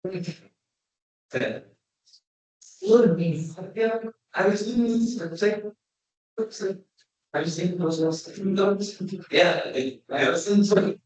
I was I was saying yeah, I was saying Good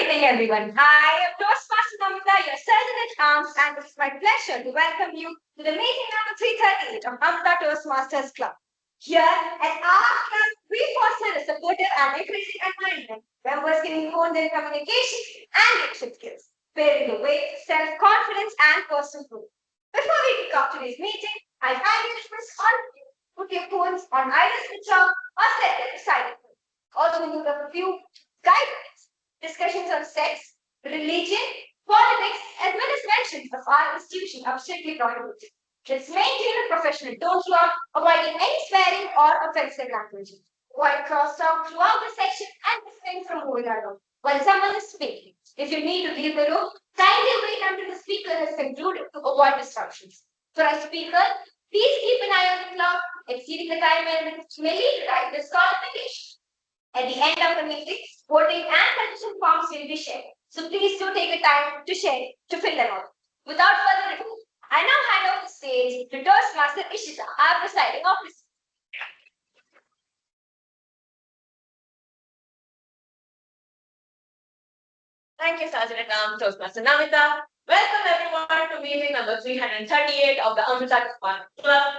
evening, everyone. I am Toastmaster Amrita, your surgeon at arms, and it is my pleasure to welcome you to the meeting number 338 of Amrita Toastmasters Club. Here at our club, we foster a supportive and encouraging environment. Members can hone their communication and leadership skills, paving the way to self-confidence and personal growth. Before we kick off today's meeting, I kindly request all of you to put your phones on either switch off or set them to silent mode. Also, we need a few guidelines. Discussions on sex, religion, politics, as well as mentions of our institution are strictly prohibited. Let's maintain a professional tone throughout, avoiding any swearing or offensive language. Avoid crosstalk throughout the section and refrain from moving around while someone is speaking. If you need to leave the room, kindly wait until the speaker has concluded to avoid disruptions. For our speaker, please keep an eye on the clock. Exceeding the time limit may lead to disqualification. At the end of the meeting, voting and suggestion forms will be shared. So please do take the time to share to fill them out. Without further ado, I now hand over the stage to Toastmaster Ishita, our presiding officer. Thank you, Sergeant at Toastmaster Namita. Welcome everyone to meeting number 338 of the Amrita Club.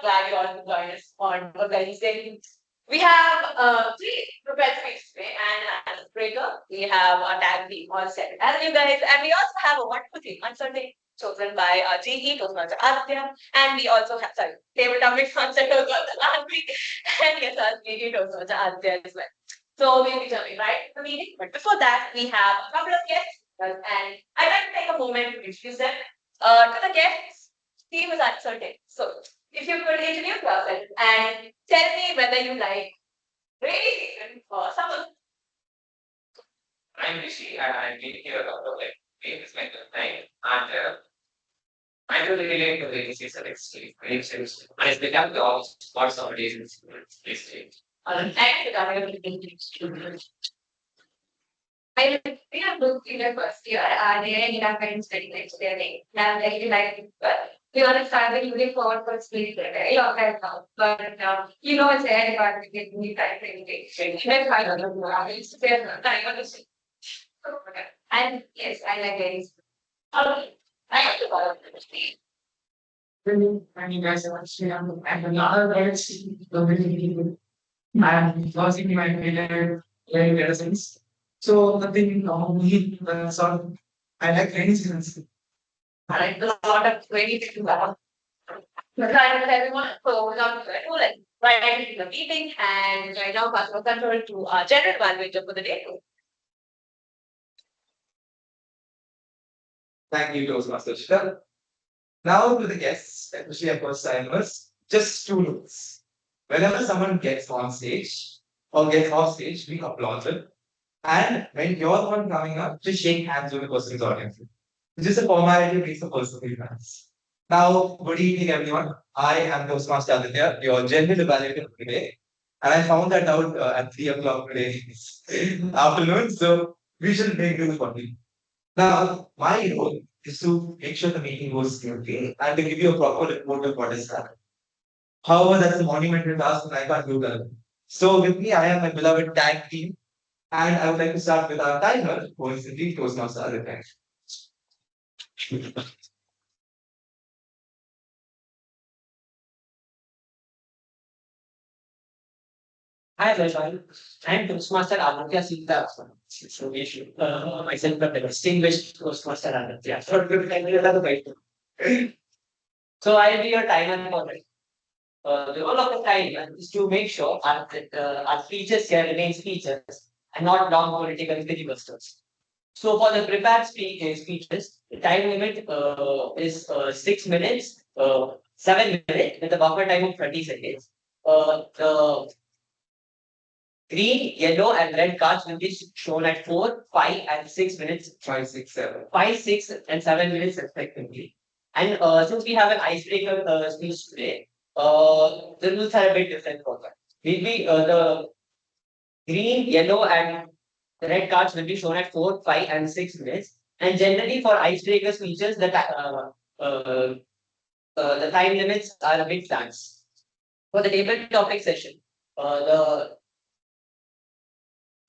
Glad you all could join us on organizing. We have three prepared speeches today, and as a breaker, we have a tag team all set as you guys, and we also have a wonderful team on Sunday chosen by GE Toastmaster Aditya, and we also have tabletop Toastmaster Aditya, and yes, our GE Toastmaster Aditya as well. So we'll be jumping right into the meeting. But before that, we have a couple of guests, and I'd like to take a moment to introduce them. To the guests, Steve is uncertain. So if you could introduce yourself and tell me whether you like rainy season or summer. I'm Rishi and I've been here a couple of days like time and I really relate to the rainy season actually. Rainy season. And it's become the all lots of days in this stage. And I we have looked in the first year and they ended up getting study next year. Now I really like it, but we honest I've been looking forward for sleep for a very long time now. But you know it's there about the new time frame. Let's find out more. It's there time on the sleep. And yes, I like it. Okay. Thank you for the Thank you guys so much. And another words, I'm losing my failure learning medicines. So nothing normally sort of I like rainy seasons. I like a lot of very different about. Right with everyone. So without further ado, let's right into the meeting and right now pass the control to our general manager for the day. Thank you, Toastmasters. Now to the guests, especially our first timers, just two notes. Whenever someone gets on stage or gets off stage, we applaud them. And when you're the one coming up, just shake hands with the person's audience. It's just a formality makes the person feel nice. Now, good evening, everyone. I am Toastmaster Aditya, your general evaluator today. And I found that out at 3 o'clock today afternoon. So we should make do for me. Now, my role is to make sure the meeting goes smoothly and to give you a proper report of what is happening. However, that's a monumental task and I can't do that. So with me, I have my beloved tag team. And I would like to start with our timer, who is indeed Toastmaster Aditya. Hi everyone, I am Toastmaster Aditya Sita. So we should myself a distinguished Toastmaster Aditya. So I'll be your timer for it. The role of the timer is to make sure our speeches here remain speeches and not long political filibusters. So for the prepared speeches, the time limit is 6 minutes, 7 minutes with a buffer time of 30 seconds. The green, yellow, and red cards will be shown at 4, 5, and 6 minutes. 5, 6, 7. 5, 6, and 7 minutes respectively. And since we have an icebreaker speech today, the rules are a bit different for that. Maybe the green, yellow, and the red cards will be shown at 4, 5, and 6 minutes. And generally for icebreaker speeches, the time limits are a bit lax. For the table topic session, the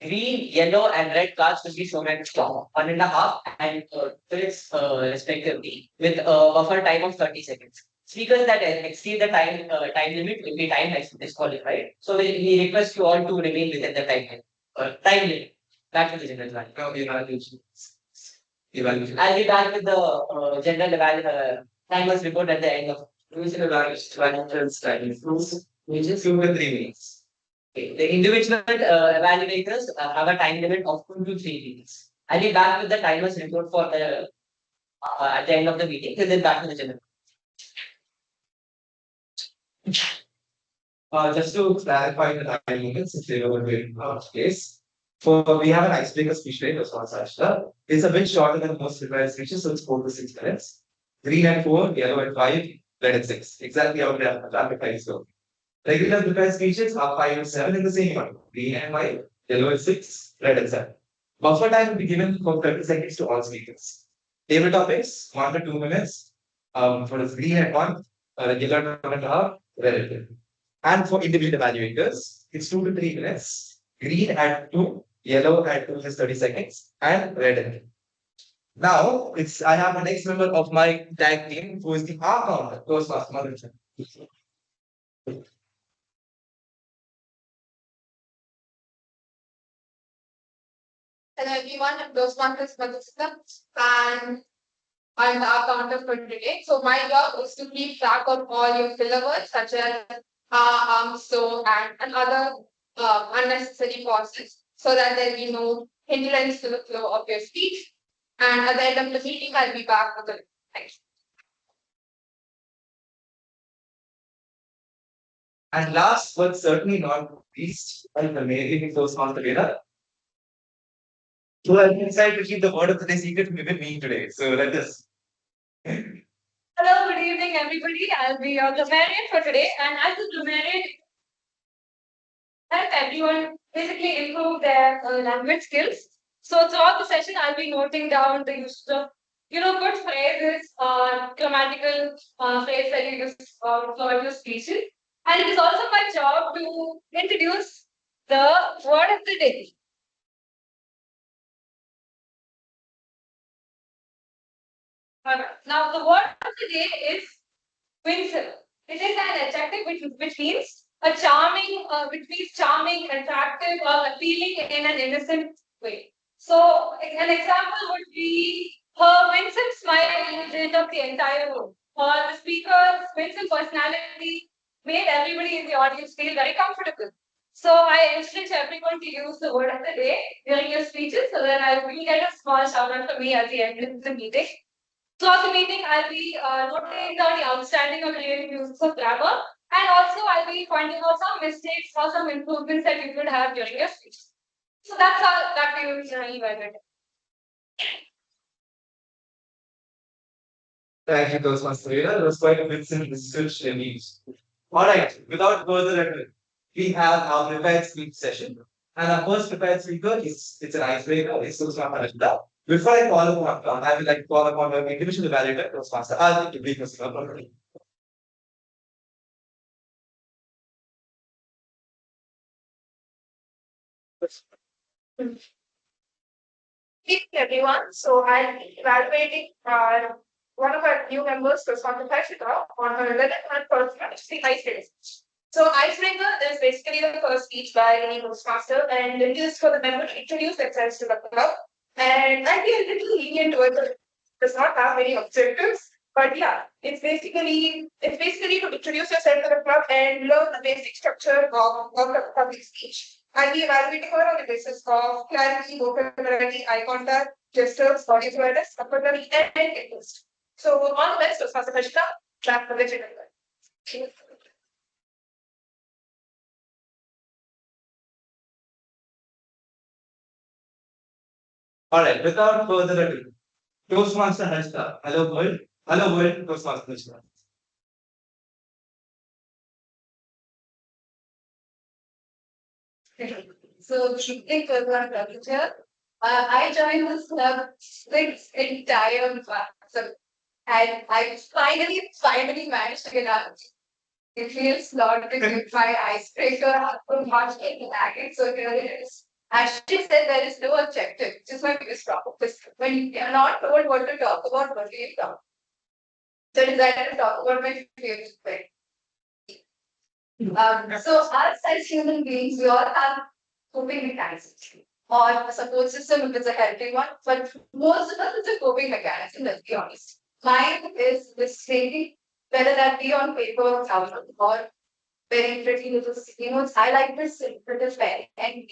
green, yellow, and red cards will be shown at 1.5 and 6 respectively, with a buffer time of 30 seconds. Speakers that exceed the time limit will be time disqualified. So we request you all to remain within the time limit. Back to the general value. Now, evaluation. I'll be back with the general timers report at the end of. Time improves, which is 2 to 3 minutes. Okay. The individual evaluators have a time limit of 2 to 3 minutes. I'll be back with the timers report for the at the end of the meeting. Till then, back to the general. Just to clarify the time limits, if they were in case. We have an icebreaker speech rate response Ashta. It's a bit shorter than most prepared speeches, so it's 4 to 6 minutes. Green at 4, yellow at 5, red at 6. Exactly how the traffic lights go. Regular prepared speeches are 5 and 7 in the same order. Green at 5, yellow at 6, red at 7. Buffer time will be given for 30 seconds to all speakers. Table topics, 1 to 2 minutes. For the green at 1, regular at 1.5, red at 2. And for individual evaluators, it's 2 to 3 minutes. Green at 2, yellow at 2 is 30 seconds, and red at 2. Now, I have the next member of my tag team who is the R counter, Toastmaster. Hello everyone, I'm Toastmasters and I'm the counter for today. So my job is to keep track of all your filler words such as so, and other unnecessary pauses so that there be no hindrance to the flow of your speech. And at the end of the meeting, I'll be back with the thank you. And last but certainly not least, I'm amazing Toastmaster Nadella. So I've decided to keep the word of the day secret within me today. So let us. Hello, good evening, everybody. I'll be your grammarian for today, and as a grammarian, help everyone basically improve their language skills. So throughout the session, I'll be noting down the use of good phrases or grammatical phrase that you use for your speeches. And it is also my job to introduce the word of the day. Now, the word of the day is winsome. It is an adjective which means which means charming, attractive, or appealing in an innocent way. So, an example would be her winsome smile lit up the entire room. The speaker's winsome personality made everybody in the audience feel very comfortable. So, I encourage everyone to use the word of the day during your speeches so that I will get a small shout out from me at the end of the meeting. Throughout the meeting, I'll be noting down the outstanding or creative uses of grammar, and also I'll be finding out some mistakes or some improvements that you could have during your speech. So that's all that we will be evaluating. Thank you, Toastmaster Nadella. That was quite a Vincent research news. Alright, without further ado, we have our prepared speech session. And our first prepared speaker it's an icebreaker, it's Toastmaster Amrita. Before I call upon, I would like to call upon our individual evaluator, Toastmaster. I'll take brief Mr. Good evening, everyone. So I'm evaluating one of our new members, Toastmaster Harshita, on her 11th month performance, the icebreaker. So icebreaker is basically the first speech by any Toastmaster, and it is for the member to introduce themselves to the club. And I'd be a little lenient towards it. Does not have many objectives, but yeah, it's basically to introduce yourself to the club and learn the basic structure of the public speech. I'll be evaluating her on the basis of clarity, vocabulary, eye contact, gestures, body awareness, vocabulary, and interest. So all the best, Toastmaster Harshita. Clap for the general. Alright, without further ado, Toastmaster Harshita. Hello world. Hello world, Toastmaster Harshita. So, good evening to everyone present here. I joined this club this entire month. So I finally managed to get out. It feels lot to give my icebreaker from much in the so here it is. As she said, there is no objective, which is my biggest problem. Because when you're not told what to talk about, what do you talk? So I decided to talk about my favorite thing. So us as human beings, we all have coping mechanisms or a support system if it's a healthy one, but most of us it's a coping mechanism, let's be honest. Mine is this thinking, whether that be on paper or very pretty little sticky notes. I like this little pen and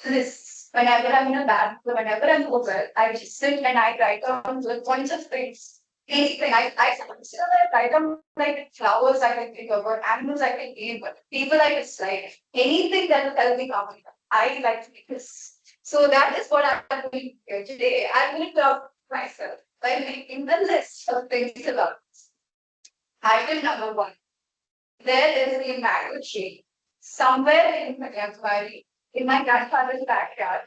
this whenever I'm in a bad, whenever I'm over, I just sit and I write down the points of things. Anything I consider that write down like flowers I can think of or animals I can name, but people I dislike. Anything that will help me calm down. I like to do this. So that is what I'm doing here today. I'm going to talk myself by making the list of things about this. Item number 1. There is a mango tree somewhere in Kanyakumari, in my grandfather's backyard,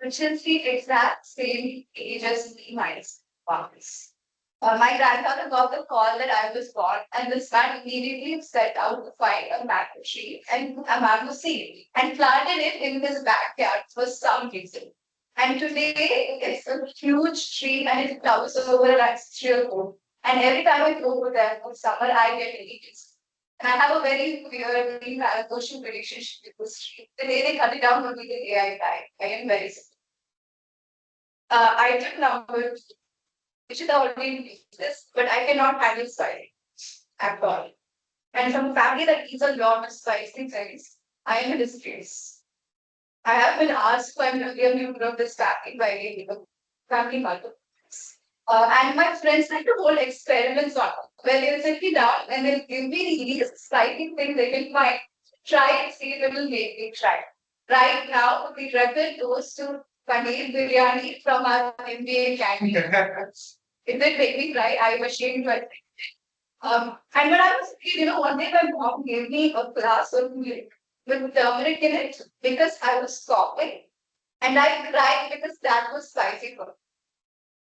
which is the exact same age as me minus once. My grandfather got the call that I was born, and this man immediately set out to find a mango tree and a mango seed and planted it in his backyard for some reason. And today it's a huge tree and it towers over an ancestral home. And every time I go over there for summer, I get leaves. And I have a very weird, very emotional relationship with this tree. The day they cut it down will be the day I die. I am very sick. Item number 2. You should already do this, but I cannot handle spicy at all. And from a family that eats a lot of spicy things, I am a disgrace. I have been asked why I'm a real member of this family by a family multiple times. And my friends like to hold experiments on it, where they'll sit me down and they'll give me these exciting things they can find. Try and see if it will make me try. Right now, the record goes to paneer biryani from our MBA canteen. It did make me cry. I'm ashamed to admit. And when I was a kid, one day my mom gave me a glass of milk with turmeric in it because I was coughing. And I cried because that was spicy for me.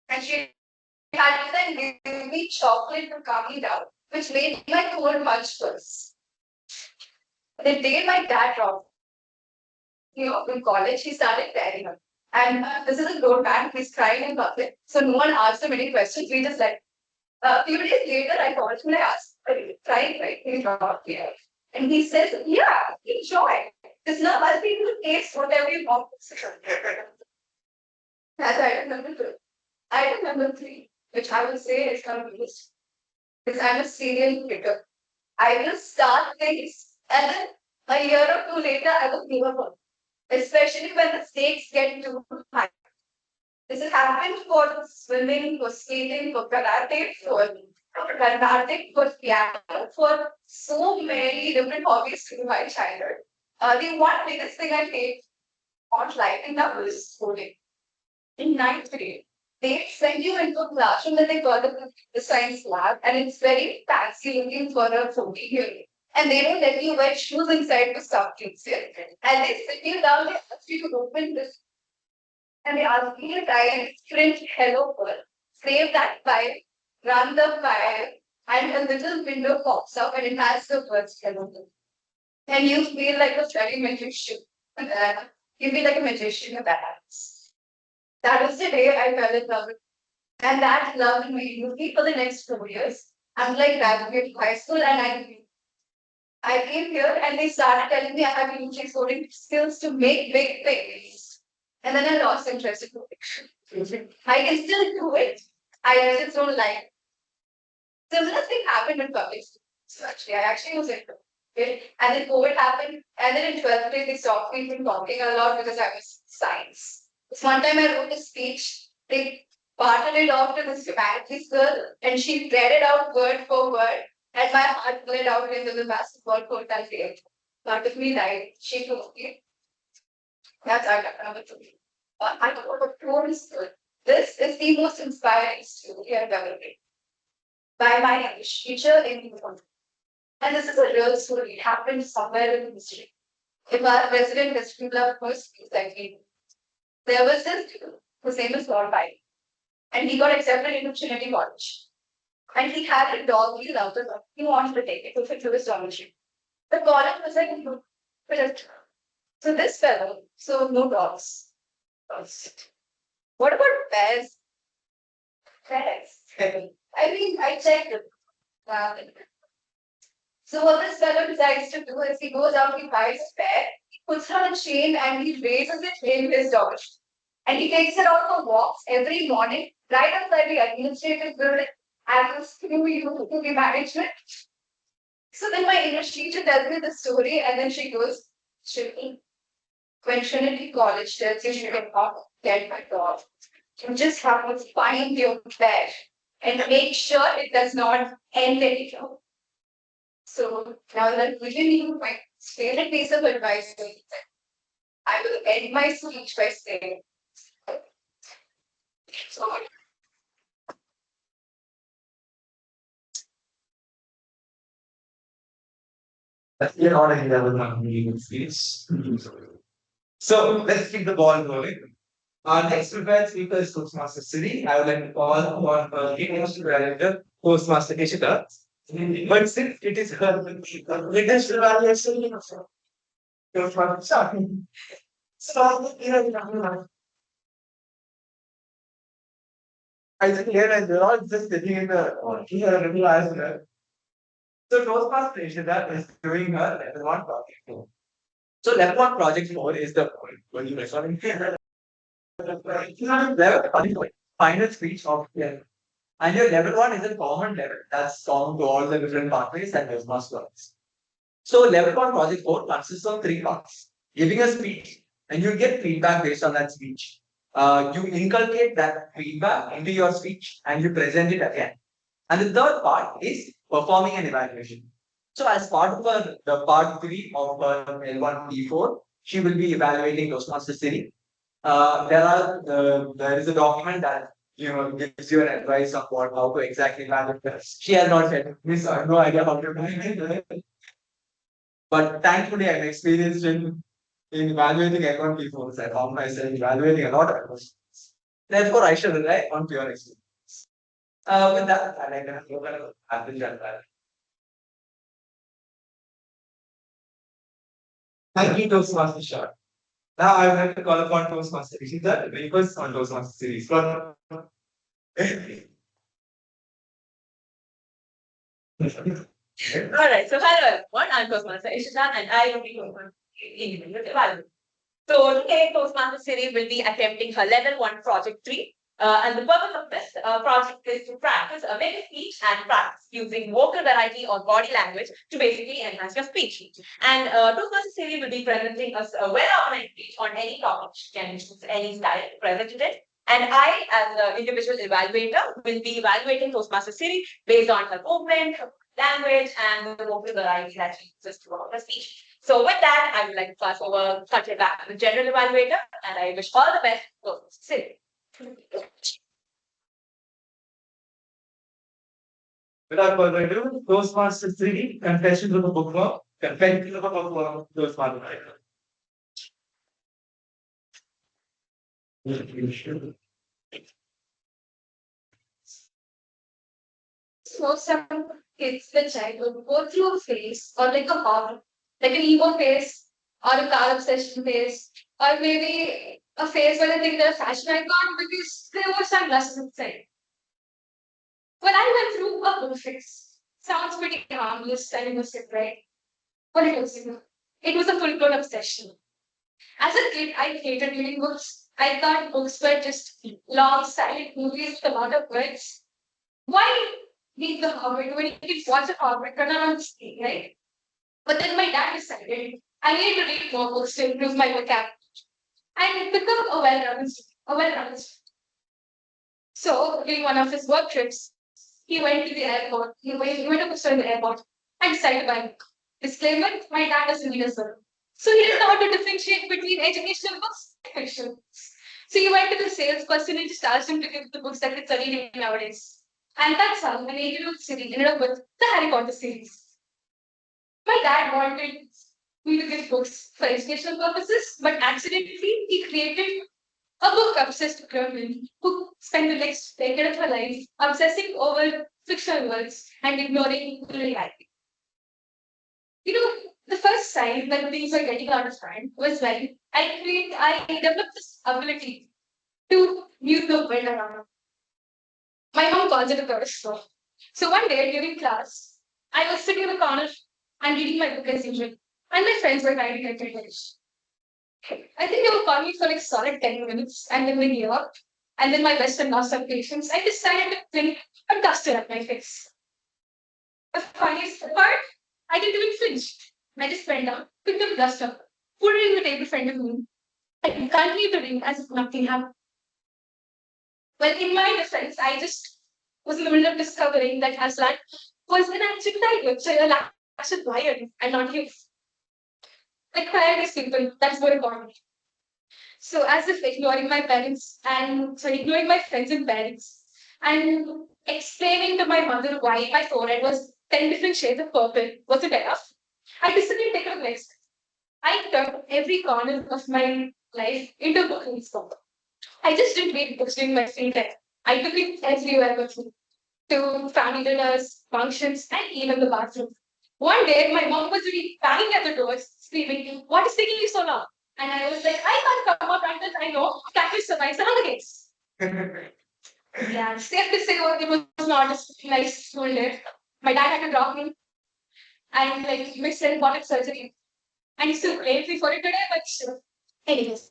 And she had to then give me chocolate to calm me down, which made my cold much worse. The day my dad dropped, in college, he started tearing up. And this is a grown man, he's crying in public. So no one asked him any questions, we just let. A few days later, I called him and I asked, are you crying, right? He dropped here. And he says, yeah, enjoy. This now must be to taste whatever you want. That's item number 2. Item number 3, which I will say is confused, because I'm a serial picker. I will start things and then a year or 2 later, I will give up, especially when the stakes get too high. This has happened for swimming, for skating, for karate, for Carnatic, for piano, for so many different hobbies in my childhood. The one biggest thing I hate on lighting up is coding. In 9th grade, they send you into a classroom that they call the science lab, and it's very fancy looking for a 14-year-old. And they don't let you wear shoes inside to stop kids here. And they sit you down, they ask you to open this. And they ask you to type and print hello world. Save that file, run the file, and a little window pops up and it has the words hello world. And you feel like a very magician. You feel like a magician if that happens. That was the day I fell in love with. And that love made me for the next 4 years. I'm like graduating high school and I came here and they started telling me I have unique coding skills to make big things. And then I lost interest in coding. I can still do it. I just don't like it. Similar thing happened in public school. So actually, I actually was into it. And then COVID happened. And then in 12th grade, they stopped me from talking a lot because I was science. This one time I wrote a speech. They parted it off to this humanities girl. And she read it out word for word. And my heart bled out into the basketball court that day. Part of me died. She told me. That's our number 2. I wrote a poem school. This is the most inspiring story I've ever read. By my English teacher in England. And this is a real story. It happened somewhere in history. If our president history club first speaks, I mean, there was this dude whose name is Lord Byron, and he got accepted into Trinity College. And he had a dog he loved it. He wanted to take it to fit to his dormitory. The college was like, no, but so this fellow, so no dogs. What about bears? Bears. I mean, I checked it. So what this fellow decides to do is he goes out, he buys a bear, he puts it on a chain and he raises it in his dormitory. And he takes it out for walks every morning, right outside the administrative building, as a to the management. So then my English teacher tells me the story, and then she goes, Shri, when Trinity College tells you you cannot get my dog, you just have to find your bear and make sure it does not end anything. So now that I'm giving you my favorite piece of advice, I will end my speech by saying, so You're not a level one meeting speech. So let's keep the ball rolling. Our next prepared speaker is Toastmaster Siri. I would like to call on her English manager, Toastmaster Ishita. But since it is her English evaluation, so I think here they're all just sitting in the little as well. So Toastmaster Ishita is doing her level one project 4. So level one project 4 is the when you recording level final speech of and your level one is a common level that's common to all the different pathways and Toastmasters. So level one project 4 consists of 3 parts. Giving a speech and you get feedback based on that speech. You inculcate that feedback into your speech and you present it again. And the third part is performing an evaluation. So as part of the part 3 of L1 P4, she will be evaluating Toastmaster Siri. There is a document that gives you an advice of how to exactly evaluate this. She has not said this, I have no idea how to do it. But thankfully I'm experienced in evaluating L1 P4. So I found myself evaluating a lot of questions. Therefore, I should rely on pure experience. With that, I'd like to look at average and value. Thank you, Toastmaster Shah. Now I would like to call upon Toastmaster Ishita to brief us on Toastmaster series. Alright, so hello everyone, I'm Toastmaster Ishita and I will be individual evaluation. So today Toastmaster series will be attempting her level 1 project 3. And the purpose of this project is to practice a make a speech and practice using vocal variety or body language to basically enhance your speech. And Toastmaster series will be presenting us a well-organized speech on any topic. She can choose any style to present it. And I, as an individual evaluator, will be evaluating Toastmaster series based on her movement, her language, and the vocal variety that she uses throughout her speech. So with that, I would like to pass over country back to the general evaluator, and I wish all the best for Siri. Without further ado, Toastmaster 3, Confessions of a Bookworm, Confessions of a Bookworm, Toastmaster. So some kids, the child will go through a phase or like a hobby, like an emo phase or a car obsession phase, or maybe a phase where they think they're a fashion icon because they wear sunglasses inside. When I went through a book phase, sounds pretty harmless and innocent, right? But it was a full-blown obsession. As a kid, I hated reading books. I thought books were just long, silent movies with a lot of words. Why read the Hobbit when you can watch a Hobbit run on the screen, right? But then my dad decided I need to read more books to improve my vocabulary and become a well-rounded student. So during one of his work trips, he went to the airport. He went to a bookstore in the airport and decided to buy a book. Disclaimer: my dad doesn't read as well, so he didn't know how to differentiate between educational books and fiction. So he went to the salesperson and just asked him to give the books that kids are reading nowadays. And that's how an 8-year-old Siri ended up with the Harry Potter series. My dad wanted me to give books for educational purposes, but accidentally he created A book obsessed woman who spent the next decade of her life obsessing over fictional worlds and ignoring reality. The first sign that things were getting out of hand was when I developed this ability to mute the world around. My mom calls it a curse. So one day during class, I was sitting in the corner and reading my book as usual, and my friends were trying to get me finished. I think they were calling me for like solid 10 minutes, and then we gave up. And then my best friend lost some patience. I decided to fling a duster at my face. The funniest part, I didn't even flinch. I just went down, picked up the duster, put it in the table in front of me, and continued to read as if nothing happened. Well, in my defense, I just was in the middle of discovering that Aslan was an actual tiger, so a actual lion, and not you. Like priorities people, that's more important. So as if ignoring my parents and ignoring my friends and parents and explaining to my mother why my forehead was 10 different shades of purple wasn't enough, I decided to take a next. I turned every corner of my life into a book spot. I just didn't read books during my free time. I took it everywhere with me to family dinners, functions, and even the bathroom. One day, my mom was really banging at the doors, screaming, "What is taking you so long?" And I was like, "I can't come up until I know Catfish survives the Hunger Games." Yeah, safe to say, it was not a nice school day. My dad had to drop me, and like my son wanted surgery, and he still blames me for it today. But sure. Anyways,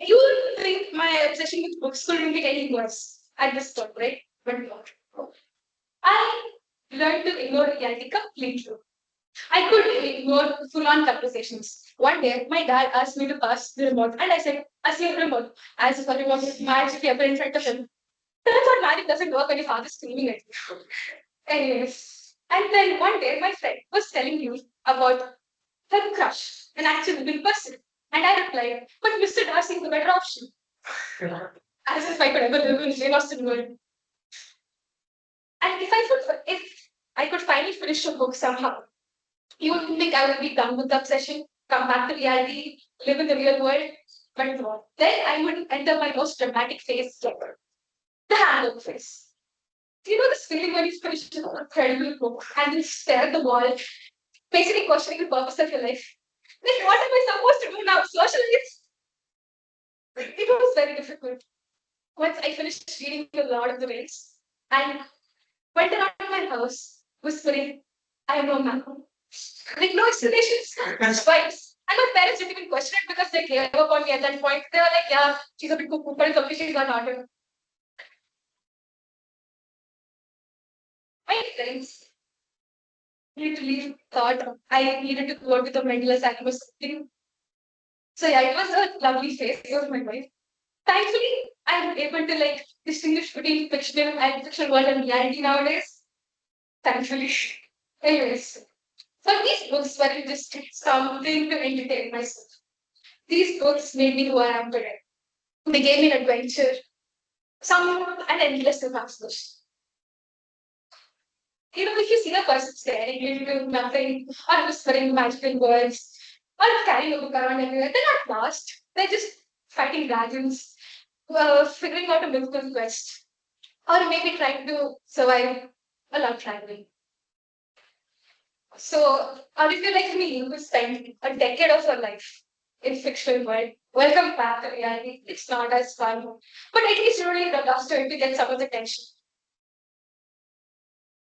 you would think my obsession with books couldn't get any worse at this point, right? But not. I learned to ignore reality completely. I could ignore full-on conversations. One day, my dad asked me to pass the remote, and I said, "I see a remote," as if a remote would magically appear in front of him. Turns out magic doesn't work when your father's screaming at you. Anyways, and then one day, my friend was telling me about her crush, an actual real person, and I replied, "But Mr. Darcy is the better option," as if I could ever live in Jane Austen world. And if I could finally finish a book somehow, you would think I would be done with the obsession, come back to reality, live in the real world. But no. Then I would enter my most dramatic phase ever, the hangover phase. Do you know this feeling when you finish an incredible book and then stare at the wall, basically questioning the purpose of your life? Like, what am I supposed to do now? Socialize? It was very difficult. Once I finished reading The Lord of the Rings and went around my house whispering, "I am no man." Like no explanations, twice. And my parents didn't even question it because they gave up on me at that point. They were like, "Yeah, she's a bit cuckoo, but it's okay, she's not harder." My friends literally thought I needed to go to the mental asylum or something. So yeah, it was a lovely phase of my life. Thankfully, I'm able to like distinguish between fictional world and reality nowadays. Thankfully. Anyways, so these books weren't just something to entertain myself. These books made me who I am today. They gave me an adventure, an endless imagination. If you see a person staring into nothing, or whispering magical words, or carrying a book around everywhere, they're not lost. They're just fighting dragons, figuring out a mythical quest, or maybe trying to survive a love triangle. So, or if you're like me, who spent a decade of your life in fictional world, welcome back to reality. It's not as fun, but at least you don't need a duster to get someone's attention.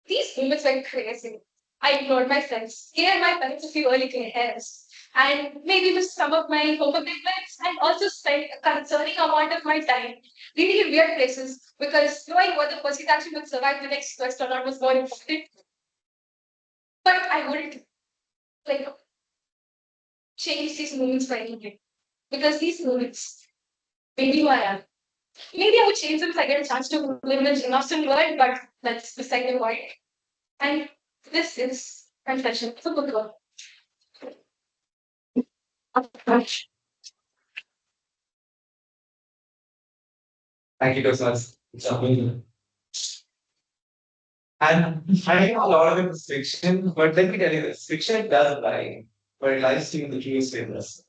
These moments were crazy. I ignored my friends, gave my parents a few early gray hairs, and maybe missed some of my homework deadlines, and also spent a concerning amount of my time reading in weird places because knowing whether Percy actually would survive the next quest or not was more important. But I wouldn't like change these moments for anything because these moments made me who I am. Maybe I would change them if I get a chance to live in a gymnastic world, but that's beside the point. And this is confession for book girl. Thank you so much. It's amazing. And I know a lot of it is fiction, but let me tell you this fiction does lie, but it lies to you in the truest ways.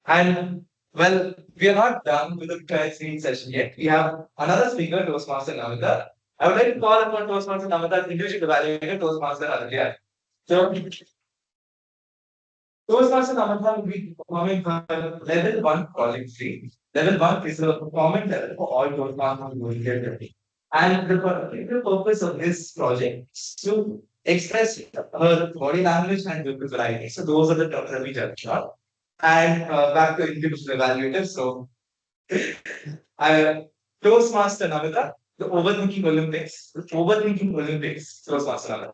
And Well, we are not done with the training session yet. We have another speaker, Toastmaster Namita. I would like to call upon Toastmaster Namita as individual evaluator, Toastmaster Aditya. So, Toastmaster Namita will be performing for level 1 calling free. Level 1 is a performance level for all Toastmasters who will get ready. And the particular purpose of this project is to express her body language and visual variety. So, those are the terms that we judge on. And back to individual evaluators. So, Toastmaster Namita, the Overthinking Olympics. The Overthinking Olympics, Toastmaster Namita.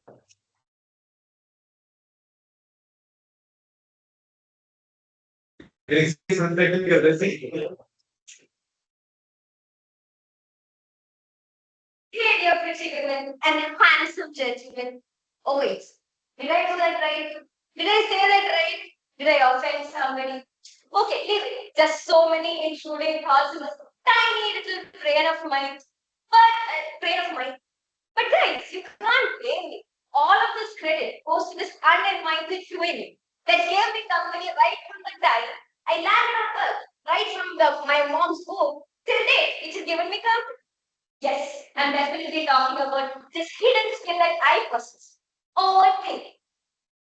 Getting respected here, let's see. Hey, dear pretty women and handsome gentlemen. Oh, wait. Did I do that right? Did I say that right? Did I offend somebody? Okay, leave it. Just so many intruding thoughts in this tiny little brain of mine. But guys, you can't blame me. All of this credit goes to this unadmitted human that gave me company right from the time I landed on Earth, right from my mom's womb till date, which has given me company. Yes, I'm definitely talking about this hidden skill that I possess. Overthinking.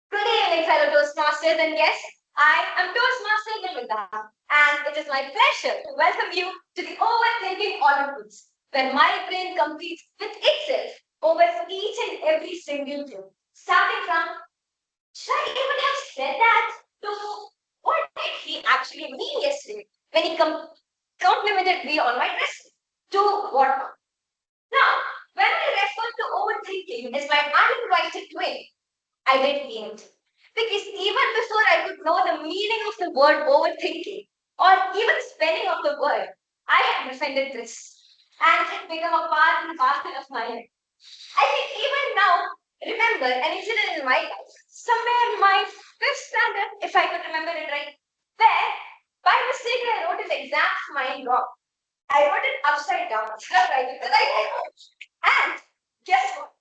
Good evening, fellow Toastmasters and guests. I am Toastmaster Namita, and it is my pleasure to welcome you to the Overthinking Olympics, where my brain competes with itself over each and every single thing. Starting from, should I even have said that? To, what did he actually mean yesterday when he complimented me on my dress? To what not? Now, when I refer to overthinking as my uninvited twin, I get pained. Because even before I could know the meaning of the word overthinking or even spelling of the word, I had defended this and it become a part and parcel of my life. I can even now remember an incident in my life, somewhere in my fifth standard, if I could remember it right, where by mistake I wrote his exam smile wrong. I wrote it upside down instead of writing the right way. And guess what?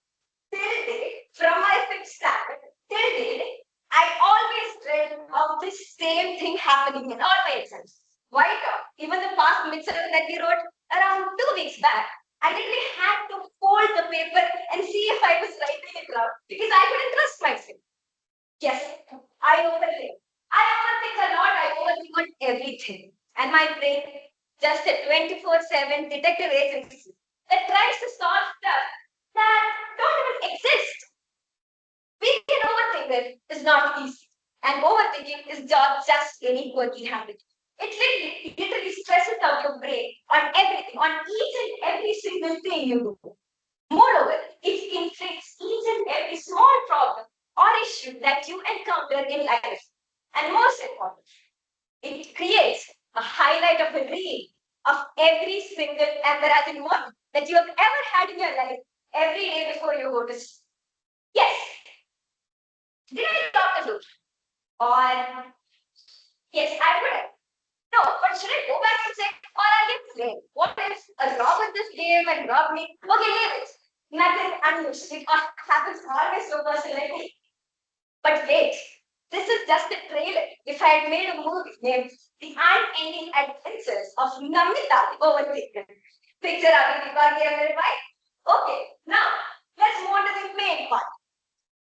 Till date, from my fifth standard, till date, I always dread of this same thing happening in all my exams. Why not? Even the past midterm that we wrote around 2 weeks back, I literally had to fold the paper and see if I was writing it wrong because I couldn't trust myself. Yes, I overthink. I overthink a lot. I overthink on everything. And my brain, just a 24/7 detective agency that tries to solve stuff that don't even exist. We can overthink it. It's not easy. And overthinking is not just any quirky habit. It literally stresses out your brain on everything, on each and every single thing you do. Moreover, it inflicts each and every small problem or issue that you encounter in life. And most important, it creates a highlight of a reel of every single embarrassing moment that you have ever had in your life every day before you go to sleep. Yes, did I talk to you? Or yes, I would have. No, but should I go back and say, or I'll get blamed? What if a robber this game and rob me? Okay, leave it. Nothing unusual. It happens always to a person like me. But wait, this is just a trailer. If I had made a movie named The Unending Adventures of Namita the Overthinker, picture aapki dikha diya mere bhai. Okay, now let's move on to the main part.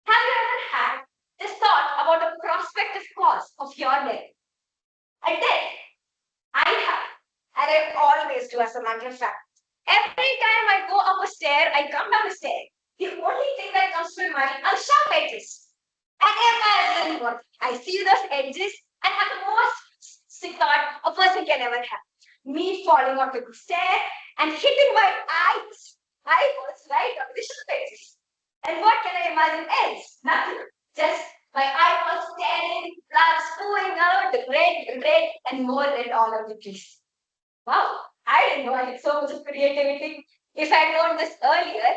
Have you ever had this thought about a prospective cause of your death? A death I have, and I always do as a matter of fact. Every time I go up a stair, I come down a stair. The only thing that comes to my mind are sharp edges. And imagine what I see those edges and have the most sick thought a person can ever have. Me falling onto the stair and hitting my eyes. I was right on the sharp edges. And what can I imagine else? Nothing. Just my eye was staring, blood spewing out, red, and more red all over the place. Wow, I didn't know I had so much of creativity. If I had known this earlier,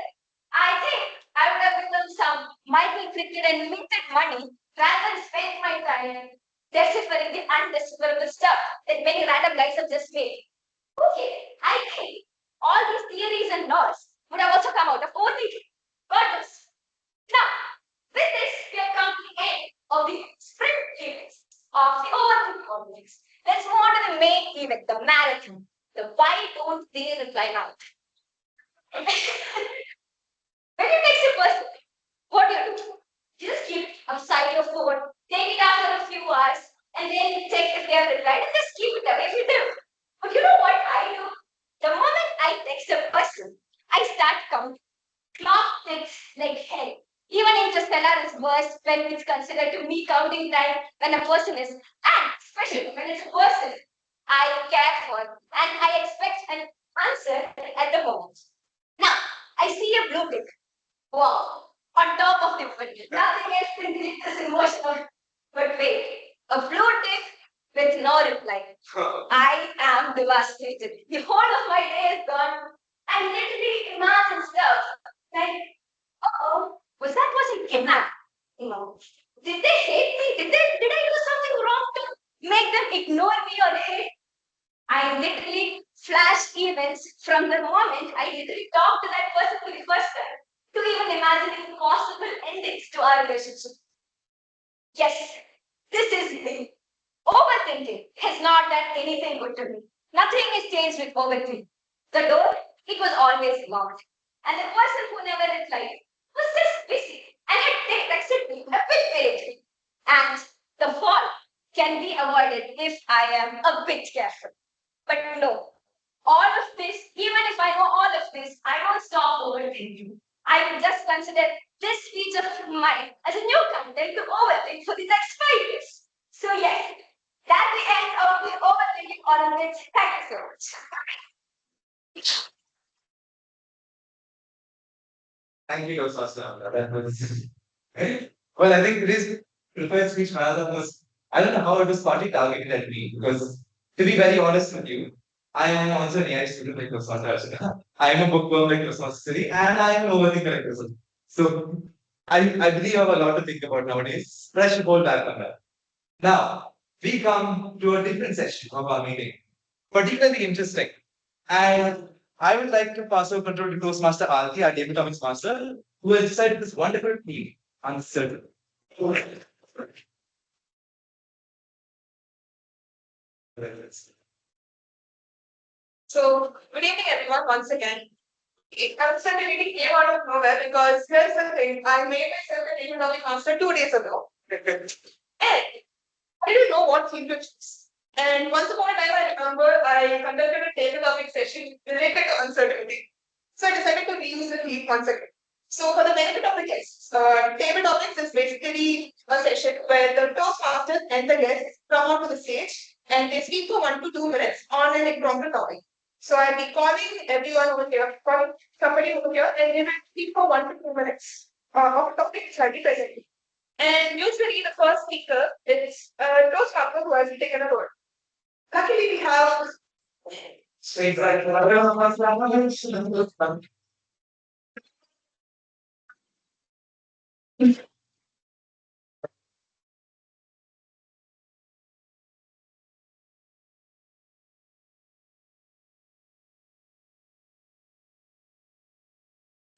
I think I would have become some Michael Cricket and minted money rather than spend my time deciphering the undecipherable stuff that many random guys have just made. Okay, I think all these theories and laws would have also come out of overthinking. Got this? Now, with this, we have come to the end of the sprint series of the overthinking Olympics. Let's move on to the main event, the marathon. The why don't they reply now? When you text a person, what do? You just keep it outside your phone, take it after a few hours, and then check if they have replied, and just keep it away with them. But you know what I do? The moment I text a person, I start counting. Clock ticks like hell. Even Interstellar is worse when it's considered to me counting time when a person is, and especially when it's a person I care for and I expect an answer at the moment. Now, I see a blue tick. Wow. On top of the world. Nothing else can delete this emotional. But wait, a blue tick with no reply. I am devastated. The whole of my day is gone. I literally imagine stuff like, oh, was that person kidnapped? You know, did they hate me? Did I do something wrong to make them ignore me or hate? I literally flash events from the moment I literally talk to that person for the first time to even imagining possible endings to our relationship. Yes, this is me. Overthinking has not done anything good to me. Nothing has changed with overthinking. The door, it was always locked. And the person who never replied was just busy and had texted me a bit vaguely. And the fall can be avoided if I am a bit careful. But no, all of this, even if I know all of this, I don't stop overthinking. I will just consider this feature of mine as a new content to overthink for the next 5 years. So yes, that's the end of the overthinking on this. Thank you so much. Thank you, Toastmaster. That was well, I think this prepared speech marathon was, I don't know how it was partly targeted at me because, to be very honest with you, I am also an AI student like Toastmaster. I am a bookworm like Toastmaster and I am an overthinker like Toastmaster. So I believe I have a lot to think about nowadays, but I should hold back on that. Now, we come to a different section of our meeting, particularly interesting. And I would like to pass over control to Toastmaster Alki, our David Thomas Master, who has decided this wonderful theme, uncertain. So, good evening, everyone, once again. Uncertainty came out of nowhere because here's the thing, I made myself a David Thomas Master 2 days ago. And I didn't know what theme to choose. And once upon a time, I remember I conducted a table topic session related to uncertainty. So I decided to reuse the theme once again. So for the benefit of the guests, table topics is basically a session where the Toastmasters and the guests come onto the stage and they speak for 1 to 2 minutes on an impromptu topic. So I'll be calling everyone over here, calling somebody over here, and they will speak for 1 to 2 minutes of a topic which I'll be presenting. And usually the first speaker is a Toastmaster who has taken a role. Luckily, we have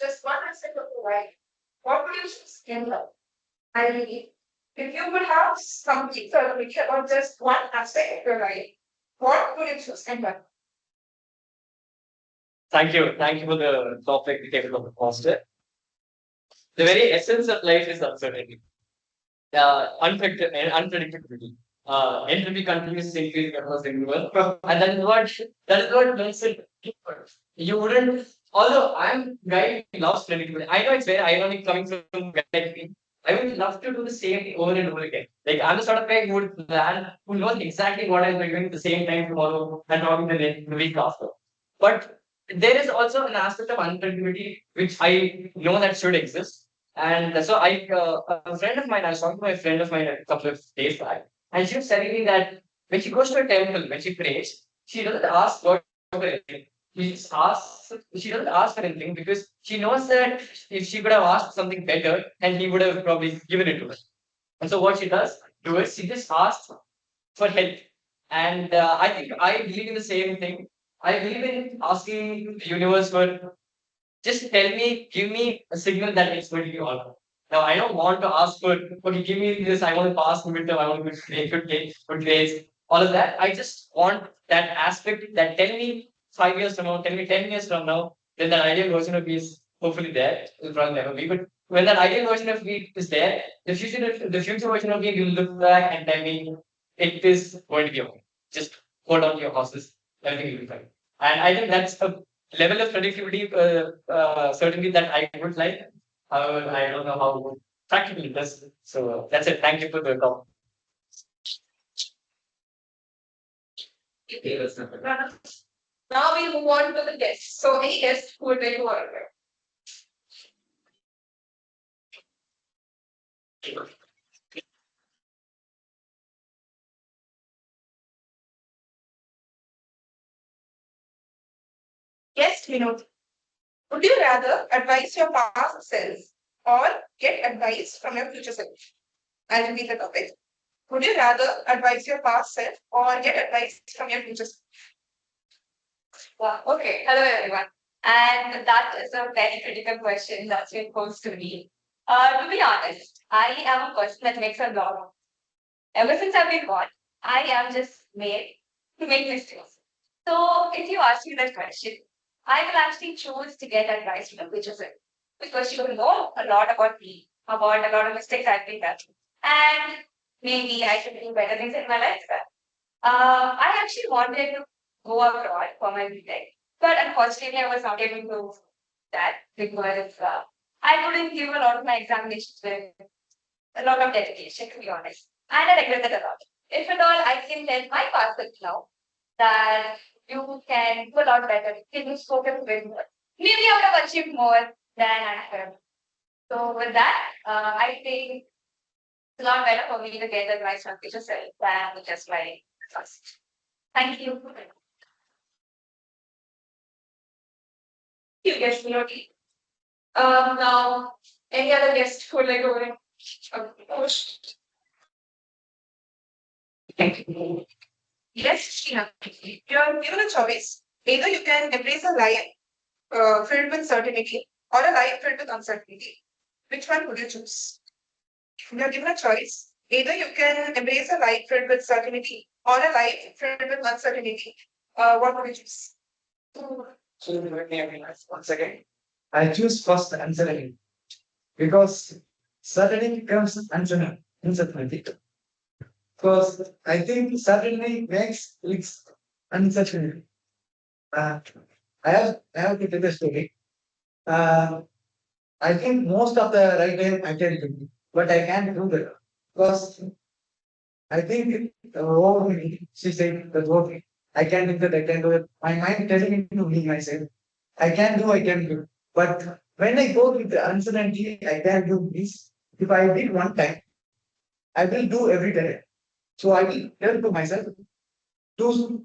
just one aspect of the life. What would you choose in life? I mean, if you would have something sort of picture or just one aspect of your life, what would you choose and why? Thank you. Thank you for the topic table of the master. The very essence of life is uncertainty. Unpredictability. Entropy continues to increase across the universe. And that is what makes it different. You wouldn't, although I'm a guy who loves predictability. I know it's very ironic coming from a guy like me. I would love to do the same thing over and over again. Like I'm the sort of guy who would plan, who knows exactly what I'm doing at the same time tomorrow and talking the week after. But there is also an aspect of unpredictability which I know that should exist. And so a friend of mine, I was talking to a friend of mine a couple of days back, and she was telling me that when she goes to a temple, when she prays, she doesn't ask God for anything. She doesn't ask for anything because she knows that if she could have asked something better, and he would have probably given it to her. And so what she does do is she just asks for help. And I think I believe in the same thing. I believe in asking the universe for just tell me, give me a signal that it's going to be all right. Now, I don't want to ask for, okay, give me this, I want to pass the midterm, I want to get good grades. all of that. I just want that aspect that tell me 5 years from now, tell me 10 years from now, then that ideal version of me is hopefully there. It will probably never be, but when that ideal version of me is there, the future version of me will look back and tell me it is going to be okay. Just hold on to your horses, everything will be fine. And I think that's a level of predictability, certainly that I would like. However, I don't know how practically it does. So that's it. Thank you for the talk. Now we move on to the guests. So any guest who would like to order? Guest Vinod. Would you rather advise your past self or get advice from your future self? I'll repeat the topic. Would you rather advise your past self or get advice from your future self? Wow. Okay. Hello, everyone. And that is a very critical question that's been posed to me. To be honest, I am a person that makes a lot of. Ever since I've been born, I am just made to make mistakes. So, if you ask me that question, I will actually choose to get advice from the future self because she will know a lot about me, about a lot of mistakes I've been done, and maybe I should do better things in my life. I actually wanted to go abroad for my BTech, but unfortunately, I was not able to do that because I couldn't give a lot of my examinations with a lot of dedication, to be honest, and I regret it a lot. If at all, I can tell my past self now that you can do a lot better. You can focus with more. Maybe I would have achieved more than I have. So with that, I think it's a lot better for me to get advice from future self than just my past. Thank you. You guest Vinod. Now any other guest who would like to order? Thank you. Yes, Sheena. You are given a choice. Either you can embrace a life filled with certainty or a life filled with uncertainty. Which one would you choose? You are given a choice. Either you can embrace a life filled with certainty or a life filled with uncertainty. What would you choose? So let me organize once again. I choose first uncertainty because certainty becomes uncertainty. Because I think certainty makes it uncertainty. I have to tell the story. I think most of the right time I can do, but I can't do that because I think she said that what I can do that I can do it. My mind telling it to me myself. I can do. But when I go with the uncertainty, I can do this. If I did one time, I will do every time. So I will tell to myself, choose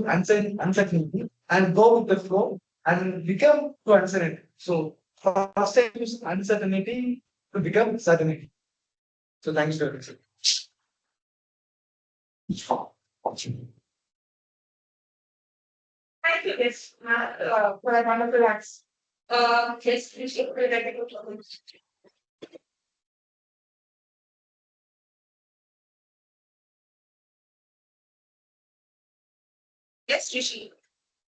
uncertainty and go with the flow and become to uncertainty. So first I choose uncertainty to become certainty. So thanks for listening. Thank you, yes, for that wonderful answer. Yes, please take the Yes, Rishi.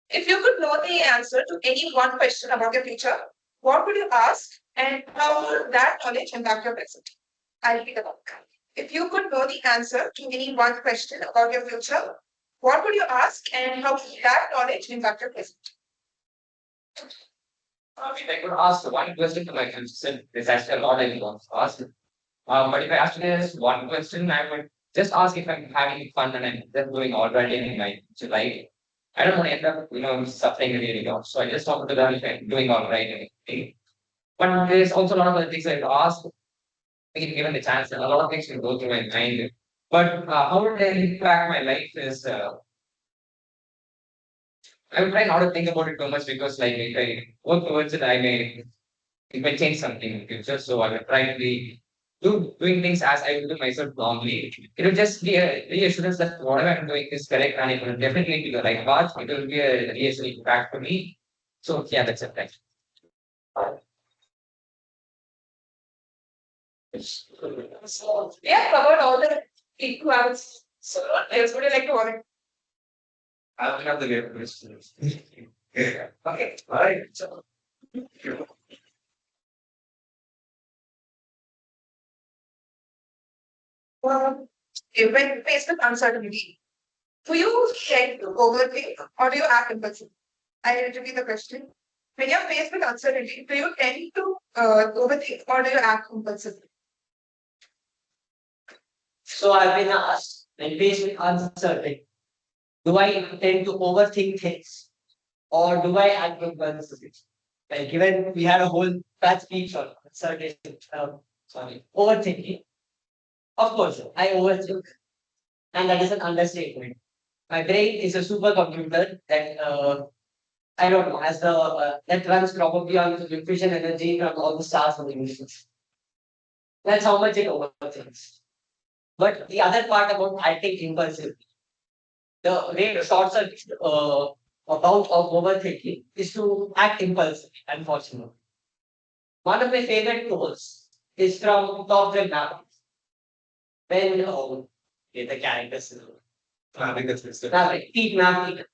If you could know the answer to any one question about your future, what would you ask and how would that knowledge impact your present? I'll read the book. If you could know the answer to any one question about your future, what would you ask and how would that knowledge impact your present? I mean, I could ask one question to my future. There's actually a lot I want to ask. But if I ask this one question, I would just ask if I'm having fun and I'm just doing all right in my life. I don't want to end up, suffering really a lot. So I just want to learn if I'm doing all right and everything. But there's also a lot of other things I have to ask. If given the chance, and a lot of things will go through my mind. But how would they impact my life is I would try not to think about it too much because like if I work towards it, it may change something in the future. So I would try to be doing things as I would do myself normally. It will just be a reassurance that whatever I'm doing is correct and it will definitely be the right path. It will be a reassuring fact for me. So yeah, that's it. Thanks. So we have covered all the equals. So, what else would you like to volunteer? I don't have the game questions. Okay, all right. So, When faced with uncertainty, do you tend to overthink or do you act impulsive? I will repeat the question. When you're faced with uncertainty, do you tend to overthink or do you act impulsively? So I've been asked, when faced with uncertainty, do I tend to overthink things or do I act impulsively? Like given we had a whole fat speech on uncertainty, overthinking. Of course, I overthink, and that is an understatement. My brain is a supercomputer that I don't know, as the that runs probably on the diffusion energy from all the stars of the universe. That's how much it overthinks. But the other part about acting impulsively, the way short circuit about of overthinking is to act impulsively, unfortunately. One of my favorite tools is from Top Gun Maverick. When the characters Maverick, Pete Maverick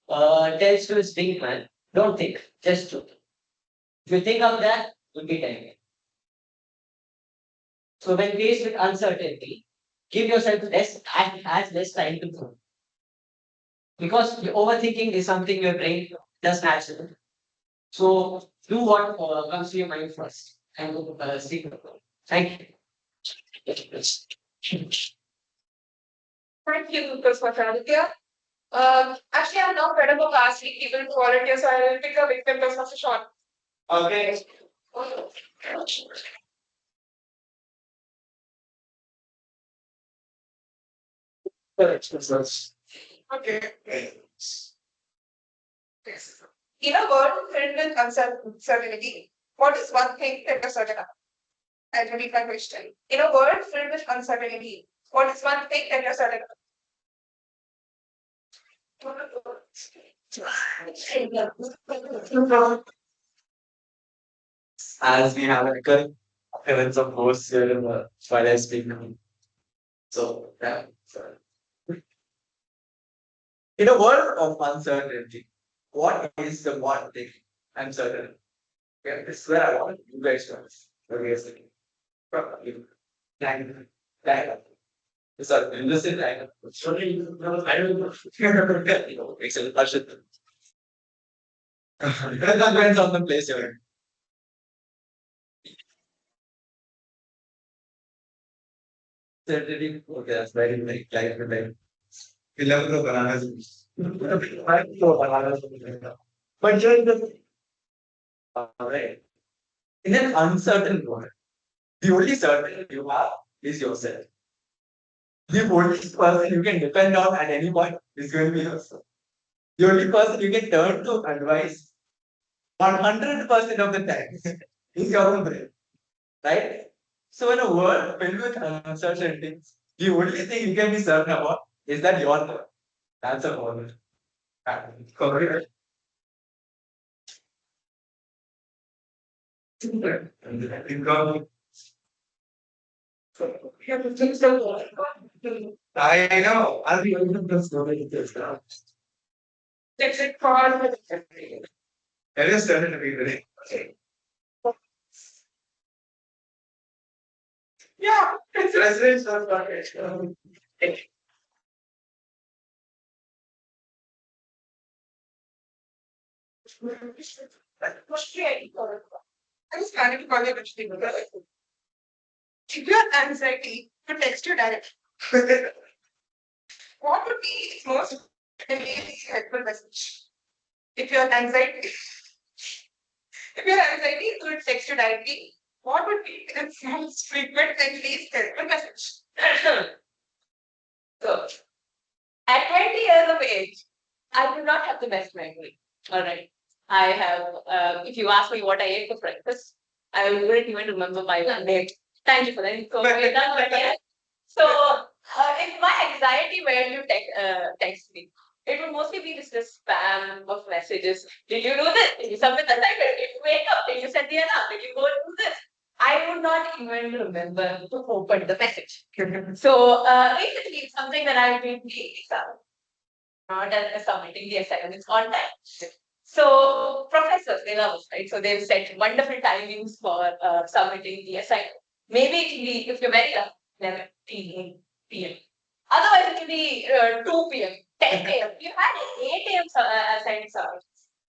tells to his wingman, don't think, just shoot. If you think of that, you'll be dead. So when faced with uncertainty, give yourself as less time to think. Because overthinking is something your brain does naturally. So do what comes to your mind first and stick with it. Thank you. Thank you, Mr. Aditya. Actually, I'm not fed up of asking people to volunteer, so I will pick a victim to Mr. Sean. okay. Okay. In a world filled with uncertainty, what is one thing that you're certain of? I'll repeat my question. In a world filled with uncertainty, what is one thing that you're certain of? As we have recurring events of course here in the while I speak. So yeah. So. In a world of uncertainty, what is the one thing I'm certain? Yeah, this is where I want you guys to answer. Okay, probably. So, listen, I don't know. Excellent. That depends on the place you're in. Certainly, okay, that's very clear. We love the bananas. But during the alright. In an uncertain world, the only certainty you have is yourself. The only person you can depend on at any point is going to be yourself. The only person you can turn to advice 100% of the time is your own brain. Right? So in a world filled with uncertainty, the only thing you can be certain about is that you're the answer for it. Correct. I know. I'll be able to story this now. That's it for It is started to be very. yeah. It's residential. I was planning to call you a vegetable. If you have anxiety, to text you directly. What would be its most immediately helpful message? If you have anxiety, to text you directly, what would be its most frequent and least helpful message? So, at 20 years of age, I do not have the best memory. All right. I have, if you ask me what I ate for breakfast, I wouldn't even remember my name. Thank you for that. So, we're done with that. So, if my anxiety were to text me, it would mostly be just a spam of messages. Did you do this? Did you submit the assignment? Did you wake up? Did you set the alarm? Did you go and do this? I I would not even remember to open the message. So recently, something that I've been doing is not as submitting the assignments on time. So professors, they love us, right? So they've set wonderful timings for submitting the assignment. Maybe it will be, if you're very lucky, 11 p.m. Otherwise, it will be 2 p.m., 10 a.m. You had 8 a.m. Assignment submission.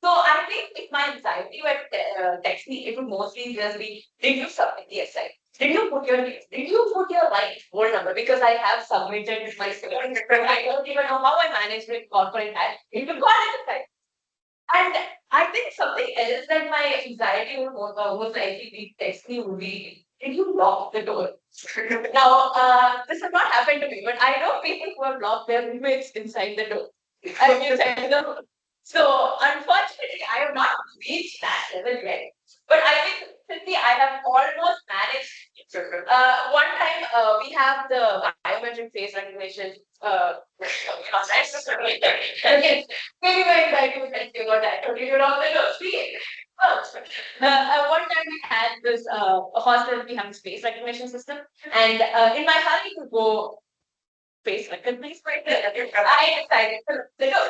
So I think if my anxiety were text me, it would mostly just be, did you submit the assignment? Did you put your name? Did you put your right phone number? Because I have submitted my student. I don't even know how I managed to incorporate that into college assignment. And I think something else that my anxiety would most likely be text me would be, did you lock the door? Now, this has not happened to me, but I know people who have locked their roommates inside the door. Inside the room. So, unfortunately, I have not reached that level yet. But I think simply I have almost managed. One time we have the biometric face recognition. Okay, maybe my anxiety would tell you about that. Okay, you're on the nose. One time we had this hostel, we have this face recognition system, and in my hurry to go face recognize, I decided to the door.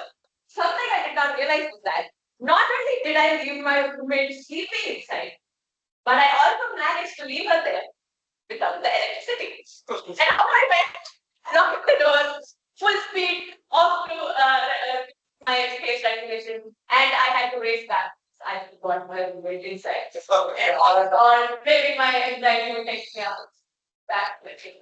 Something I did not realize was that not only did I leave my roommate sleeping inside, but I also managed to leave her there without the electricity. And how I went, knocked the door, full speed, off to my face recognition, and I had to race back. I got my roommate inside. And all maybe my anxiety would take me out. Back with me.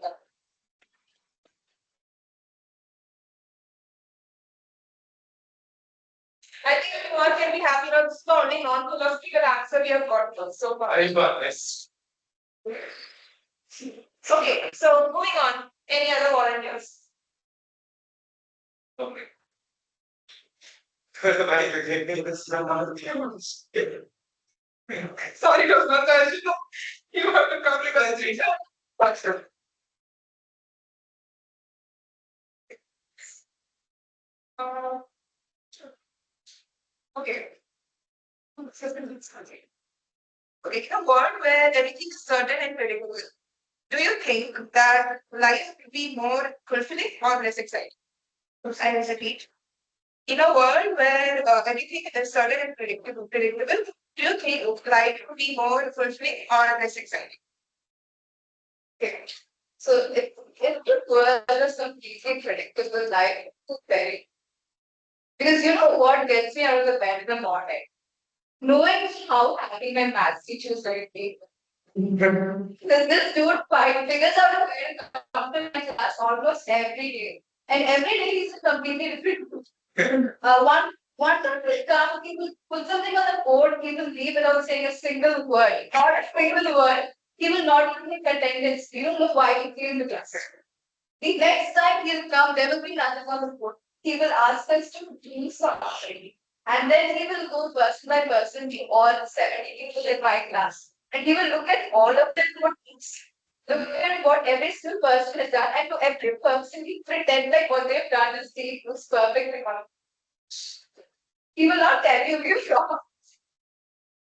I think everyone can be happy about this is the only non-philosophical answer we have got so far. I got this. Okay, so moving on. Any other volunteers? Okay. Sorry, Toastmasters, you have to come because it's okay. Okay, in a world where everything is certain and predictable, do you think that life will be more fulfilling or less exciting? I will repeat. In a world where everything is certain and predictable, do you think life will be more fulfilling or less exciting? Okay. So if the world is completely predictable, life is very. Because you know what gets me out of the bed in the morning? Knowing how happy my maths teacher is going to be. Because this dude figures out a way to come to my class almost every day. And every day he's a completely different dude. One time he will put something on the board, he will leave without saying a single word. Not a single word. He will not even make attendance. You don't know why he came to class. The next time he'll come, there will be nothing on the board. He will ask us to do something. And then he will go person by person to all 70 people in my class. And he will look at all of them notes. Look at what every single person has done. And to every person, he pretend like what they've done is the most perfect thing. He will not tell you if you're wrong.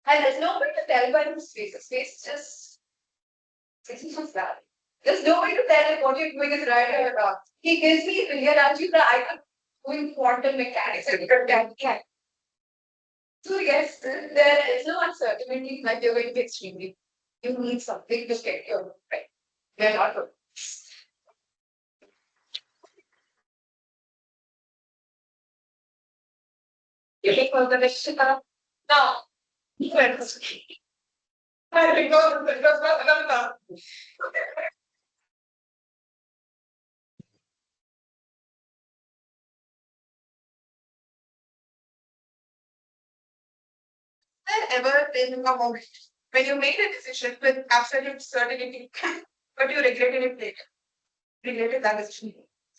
And there's nobody to tell by his face. His face is just that. There's nobody to tell him what you're doing is right or wrong. He gives me linear algebra, I can doing quantum mechanics. So yes, there is no uncertainty that you're going to be extremely. You need something to get your right. They're not good. You take all the next now. I because it was not enough. There ever been a moment when you made a decision with absolute certainty, but you regretted it later? Regretted that decision.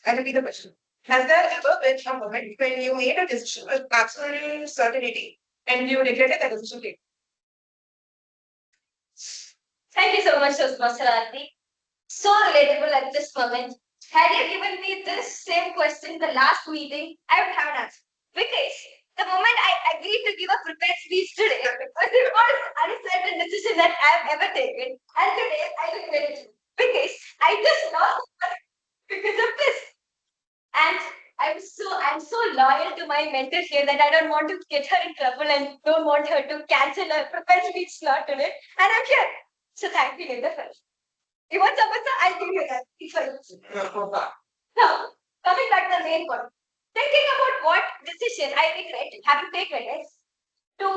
That will be the question. Has there ever been a moment when you made a decision with absolute certainty and you regretted that decision later? Thank you so much, Toastmaster Aarti. So relatable at this moment. Had you given me this same question in the last meeting, I would have an answer. Because the moment I agreed to give a prepared speech today was the most uncertain decision that I have ever taken. And today my mentor here that I don't want to get her in trouble and don't want her to cancel a propensity slot today. And I'm here. So thank you, Linda, first. You want samosa? I'll give you that. It's fine. Now, coming back to the main point. Thinking about what decision I regret having taken is to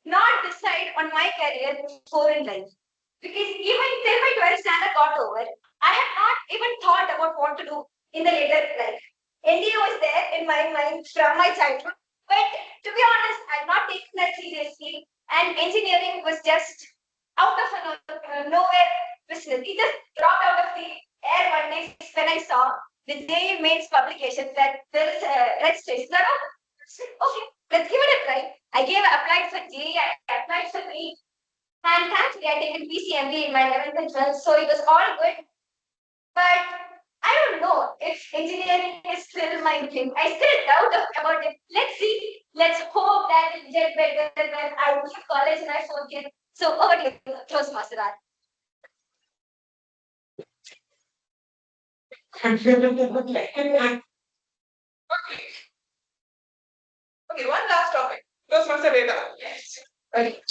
not decide on my career before in life. Because even till my 12th standard got over, I had not even thought about what to do in the later life. NDA was there in my mind from my childhood, but to be honest, I've not taken that seriously, and engineering was just out of nowhere business. It just dropped out of the air one day when I saw the JEE mains publication that there is a registration. Okay, let's give it a try. Applied for JEE, I applied for NEET, and thankfully I taken PCMB in my 11th and 12th, so it was all good. But I don't know if engineering is still my thing. I still doubt about it. Let's see. Let's hope that it will get better when I leave college and I forget. So over to you, Toastmaster. Okay, one last topic. Toastmaster data. Yes. Right.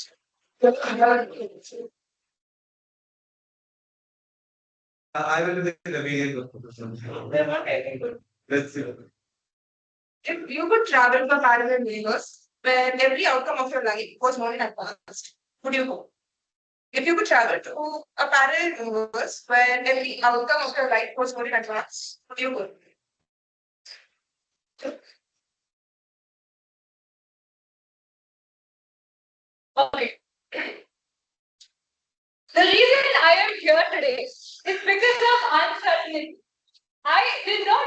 I will do the video. Let's see. If you could travel to a parallel universe where every outcome of your life was known in advance, would you go? If you could travel to a parallel universe where every outcome of your life was known in advance, would you go? Okay. The reason I am here today is because of uncertainty. I did not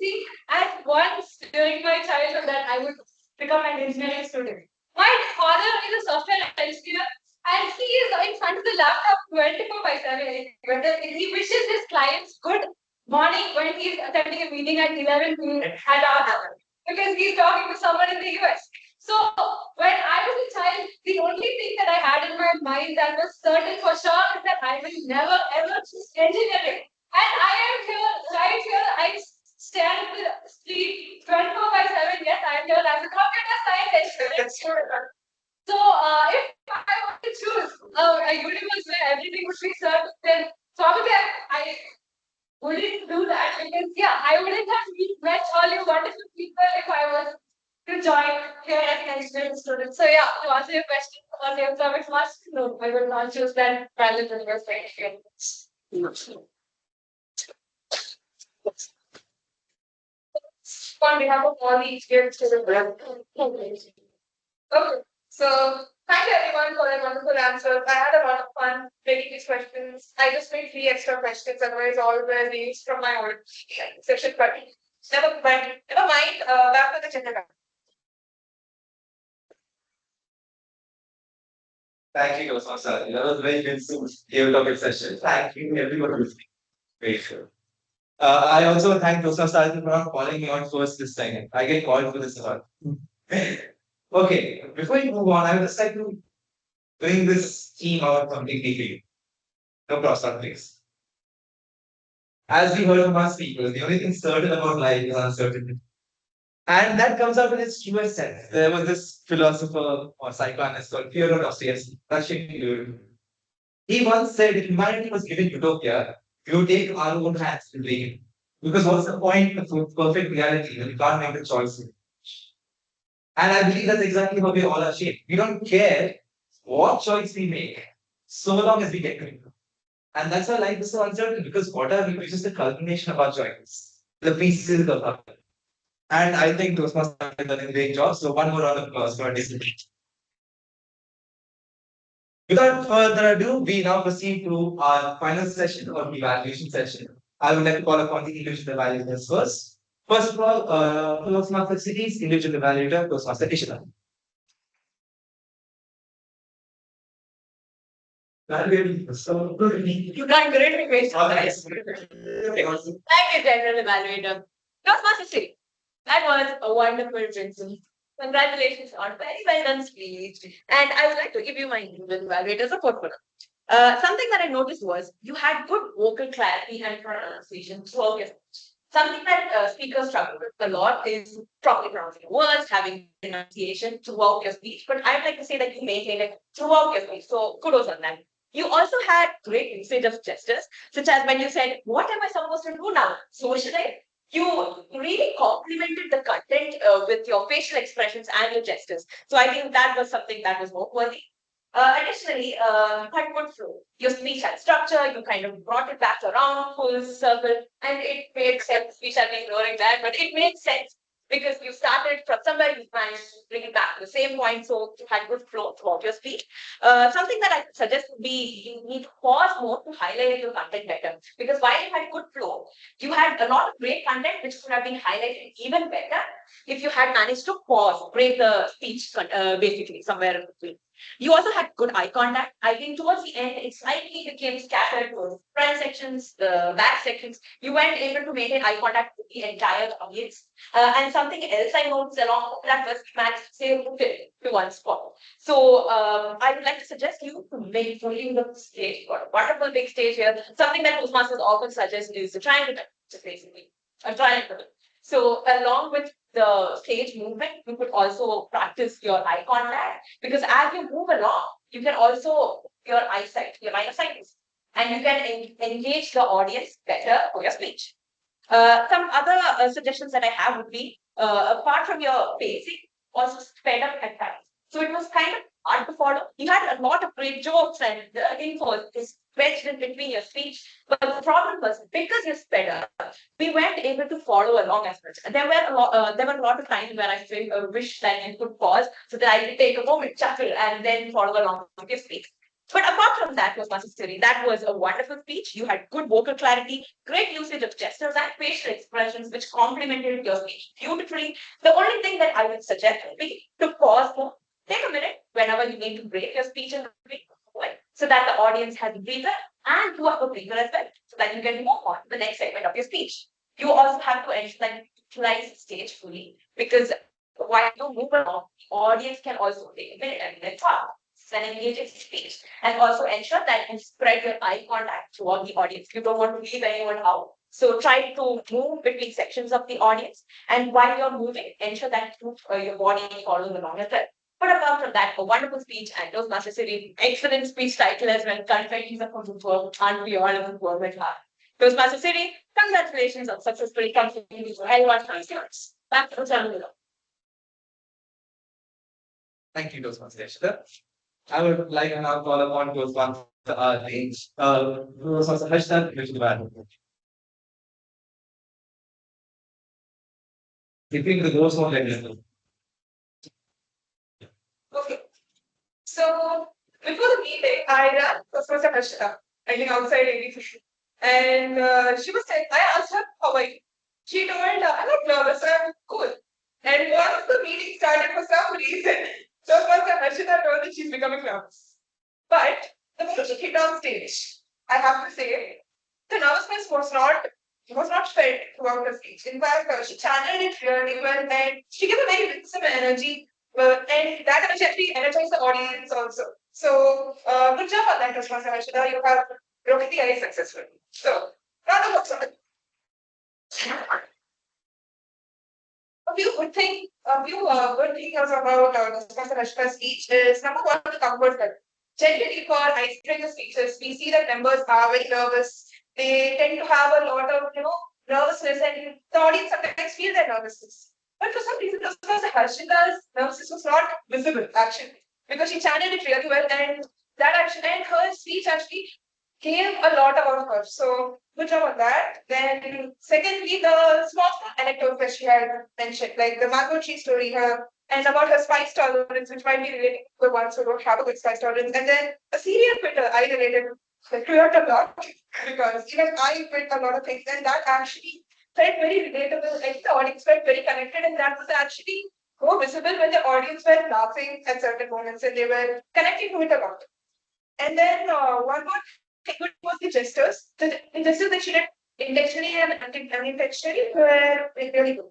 think at once during my childhood that I would become an engineering student. My father is a software engineer and he is in front of the laptop 24/7. Whether he wishes his clients good morning when he's attending a meeting at 11 at our hour because he's talking to someone in the US. So when I was a child, the only thing that I had in my mind that was certain for sure is that I will never ever choose engineering. And I am here, right here, I stand in the street 24/7. Yes, I am here as a computer scientist. So if I want to choose a universe where everything would be served, then probably I wouldn't do that because I wouldn't have met all you wonderful people if I was to join here as an engineering student. So to answer your question on the economics master, no, I would not choose that parallel universe for engineering. On behalf of all the experienced students. Okay, so thank you everyone for the wonderful answers. I had a lot of fun making these questions. I just made 3 extra questions, otherwise all were names from my old session. But never mind. Back to the agenda. Thank you, Toastmaster. That was very good topic session. Thank you, everyone. Very sure. I also thank Toastmaster for not calling me on first this time. I get called for this a lot. Okay, before you move on, I would just like to bring this theme out completely for you. No cross please. As we heard from our speakers, the only thing certain about life is uncertainty. And that comes out in its truest sense. There was this philosopher or psychoanalyst called Fyodor Dostoevsky, Russian dude. He once said if humanity was given utopia, we would take our own hands to make it. Because what's the point of perfect reality when you can't make the choice? And I believe that's exactly how we all are shaped. We don't care what choice we make, so long as we get to it. And that's why life is so uncertain, because what are we? We're just a culmination of our choices, the pieces of our. And I think Toastmasters have done a great job. So one more round of applause for our discipline. Without further ado, we now proceed to our final session or evaluation session. I would like to call upon the individual evaluators first. First of all, Toastmaster City's individual evaluator, Toastmaster Ishita. You can't grade me based on that. Thank you, General Evaluator. Toastmaster City. That was a wonderful principle. Congratulations on very well done speech. And I would like to give you my individual evaluator support for that. Something that I noticed was you had good vocal clarity and pronunciation throughout your speech. Something that speakers struggle with a lot is properly pronouncing words, having pronunciation throughout your speech. But I'd like to say that you maintain it throughout your speech. So kudos on that. You also had great usage of gestures, such as when you said, "What am I supposed to do now? So should I?" You really complemented the content with your facial expressions and your gestures. So I think that was something that was noteworthy. Additionally, had good flow. Your speech had structure, you kind of brought it back around, full circle, and it made sense. We shall be ignoring that, but it made sense because you started from somewhere, you managed to bring it back to the same point, so you had good flow throughout your speech. Something that I would suggest would be you need to pause more to highlight your content better. Because while you had good flow, you had a lot of great content which could have been highlighted even better if you had managed to pause, break the speech basically somewhere in between. You also had good eye contact. I think towards the end, it slightly became scattered to front sections, the back sections. You weren't able to maintain eye contact with the entire audience. And something else I noticed along that was managed to stay rooted to one spot. So I would like to suggest you to make fully the stage. Got a wonderful big stage here. Something that Toastmasters often suggest is the triangle, just basically a triangle. So along with the stage movement, you could also practice your eye contact because as you move along, you can also your line of sight, and you can engage the audience better for your speech. Some other suggestions that I have would be apart from your pacing, also sped up at times. So it was kind of hard to follow. You had a lot of great jokes and the info is wedged in between your speech. But the problem was because you sped up, we weren't able to follow along as much. There were a lot of times where I wish that I could pause so that I could take a moment, chuckle, and then follow along with your speech. But apart from that, Toastmasters theory, that was a wonderful speech. You had good vocal clarity, great usage of gestures and facial expressions, which complemented your speech beautifully. The only thing that I would suggest would be to pause more, take a minute whenever you need to break your speech in between, so that the audience has a breather and you have a breather as well, so that you can move on to the next segment of your speech. You also have to ensure that you utilize the stage fully because while you move along, the audience can also take a minute and then talk and engage in speech, and also ensure that you spread your eye contact throughout the audience. You don't want to leave anyone out. So try to move between sections of the audience, and while you're moving, ensure that your body follows along as well. But apart from that, a wonderful speech and Toastmasters series, excellent speech title as well. Confessions of a world, and we all of the world at heart. Toastmasters series, congratulations on successfully completing your L1 transcripts. Back to the channel. Thank you, Toastmasters. I would like to now call upon Toastmasters Harshad Vidyapeetham. Keeping the doors more like this. Okay. So before the meeting, I ran Toastmaster Harshita, I think outside ABP. And she was saying, I asked her, how are you? She told, I'm not nervous, I'm cool. And once the meeting started, for some reason, Toastmaster Harshita told that she's becoming nervous. But the moment she hit on stage, I have to say, the nervousness was not felt throughout the speech. In fact, she channeled it really well and she gave a very winsome energy. And that energy actually energized the audience also. So, good job on that, Toastmaster Harshita. You have broken the ice successfully. So, round of applause. A few good things about Toastmaster Harshita's speech is number one, the comfort level. Generally, for icebreaker speeches, we see that members are very nervous. They tend to have a lot of, nervousness, and the audience sometimes feel their nervousness. But for some reason, Toastmaster Harshita's nervousness was not visible, actually, because she channeled it really well, and her speech actually gave a lot about her. So, good job on that. Then, secondly, the small anecdotes that she had mentioned, like the mango tree story, and about her spice tolerance, which might be related to the ones who don't have a good spice tolerance. And then a serial quitter, I related to it a lot because even I quit a lot of things, and that actually felt very relatable. I think the audience felt very connected, and that was actually more visible when the audience were laughing at certain moments and they were connecting to it a lot. And then one more thing was the gestures. The gestures that she did intentionally and unintentionally were really good.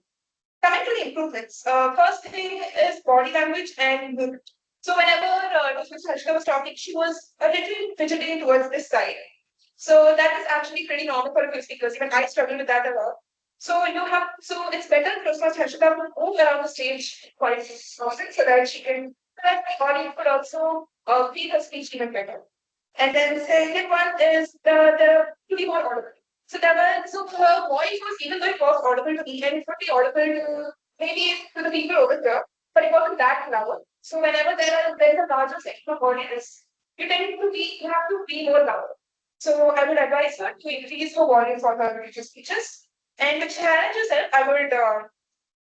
Coming to the improvements, first thing is body language and movement. So whenever Mr. Harshita was talking, she was a little fidgeting towards this side. So that is actually pretty normal for a few speakers. Even I struggle with that a lot. So it's better for Harshita to move around the stage quite often so that so that the audience could also feel her speech even better. And then the second one is the to be more audible. So her voice was, even though it was audible to me and it would be audible to maybe to the people over here, but it wasn't that loud. So whenever there's a larger section of audience, you have to be more loud. So I would advise her to increase her volume for her future speeches. And to challenge yourself, I would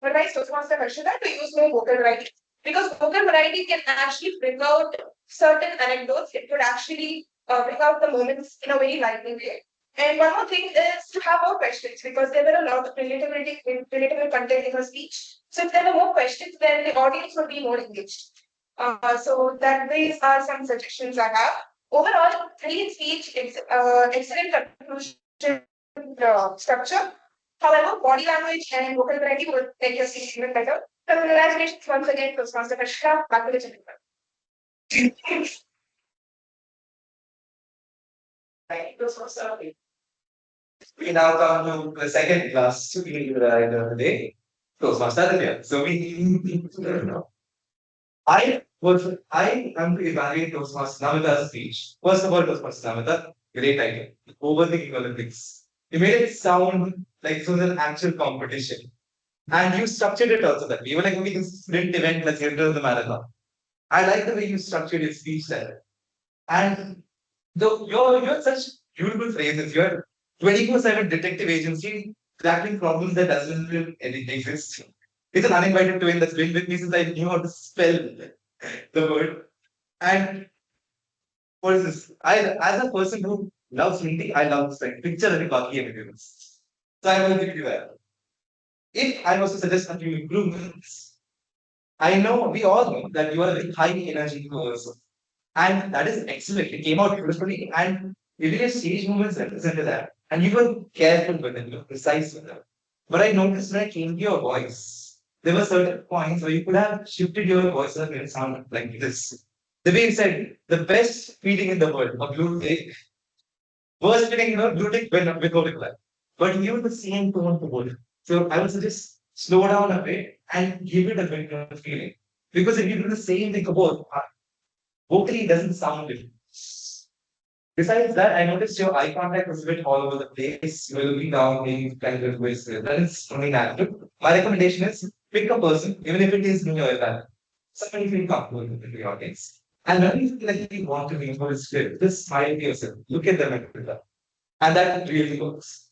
advise Toastmaster Harshita to use more vocal variety. Because vocal variety can actually bring out certain anecdotes. It could actually bring out the moments in a very lively way. And one more thing is to have more questions because there were a lot of relatable content in her speech. So if there were more questions, then the audience would be more engaged. So these are some suggestions I have. Overall, clean speech, excellent conclusion structure. However, body language and vocal variety would make your speech even better. So congratulations once again, Toastmaster Krishna. Back to the gentleman. Right, Toastmaster. We now come to the second class to be of the day. Toastmaster Nadella. So I am to evaluate Toastmaster Namita's speech. First of all, Toastmaster Namita, great title. Overthinking Olympics. You made it sound like it was an actual competition. And you structured it also that way. You were like, okay, this sprint event, let's get into the marathon. I like the way you structured your speech there. And you're such beautiful phrases. You're 24/7 detective agency tackling problems that doesn't even exist. It's an uninvited twin that's been with me since I knew how to spell the word. And what is this? As a person who loves reading, I love spelling. Picture and copy evidence. So I will give you that. If I was to suggest a few improvements, I know we all know that you are a very high energy person. And that is excellent. It came out beautifully. And even your stage movements represented that. And you were careful with it, you were precise with it. But I noticed when I came to your voice, there were certain points where you could have shifted your voice and made it sound like this. The way you said, the best feeling in the world, a blue tick, worst feeling, blue tick with no reply. But you have the same tone to both. So I would suggest slow down a bit and give it a bit of feeling. Because if you do the same thing for both, vocally it doesn't sound different. Besides that, I noticed your eye contact was a bit all over the place. You were looking down, maybe kind of ways. That is only natural. My recommendation is pick a person, even if it is in your event. Somebody feel comfortable in the audience. And when you feel like you want to be more script, just smile to yourself. Look at them and do that. And that really works.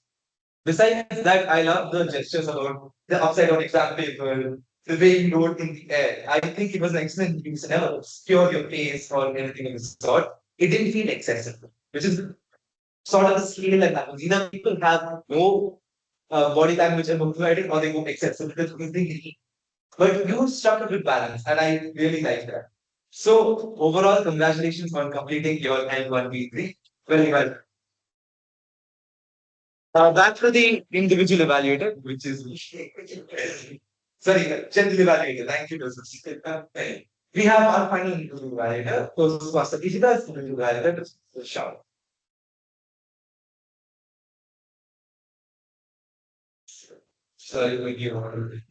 Besides that, I love the gestures about the upside down exam paper, the way you wrote in the air. I think it was an excellent use. Never obscure your face or anything of the sort. It didn't feel excessive, which is sort of the scale that happens. Either people have no body language and vocabulary or they go excessive because they but you struck a good balance, and I really like that. So overall, congratulations on completing your L1B3. Very well. Back to the individual evaluator, which is sorry, general evaluator. Thank you, Joseph. We have our final individual evaluator, Toastmaster Ishita's individual evaluator, Sean. So I will give one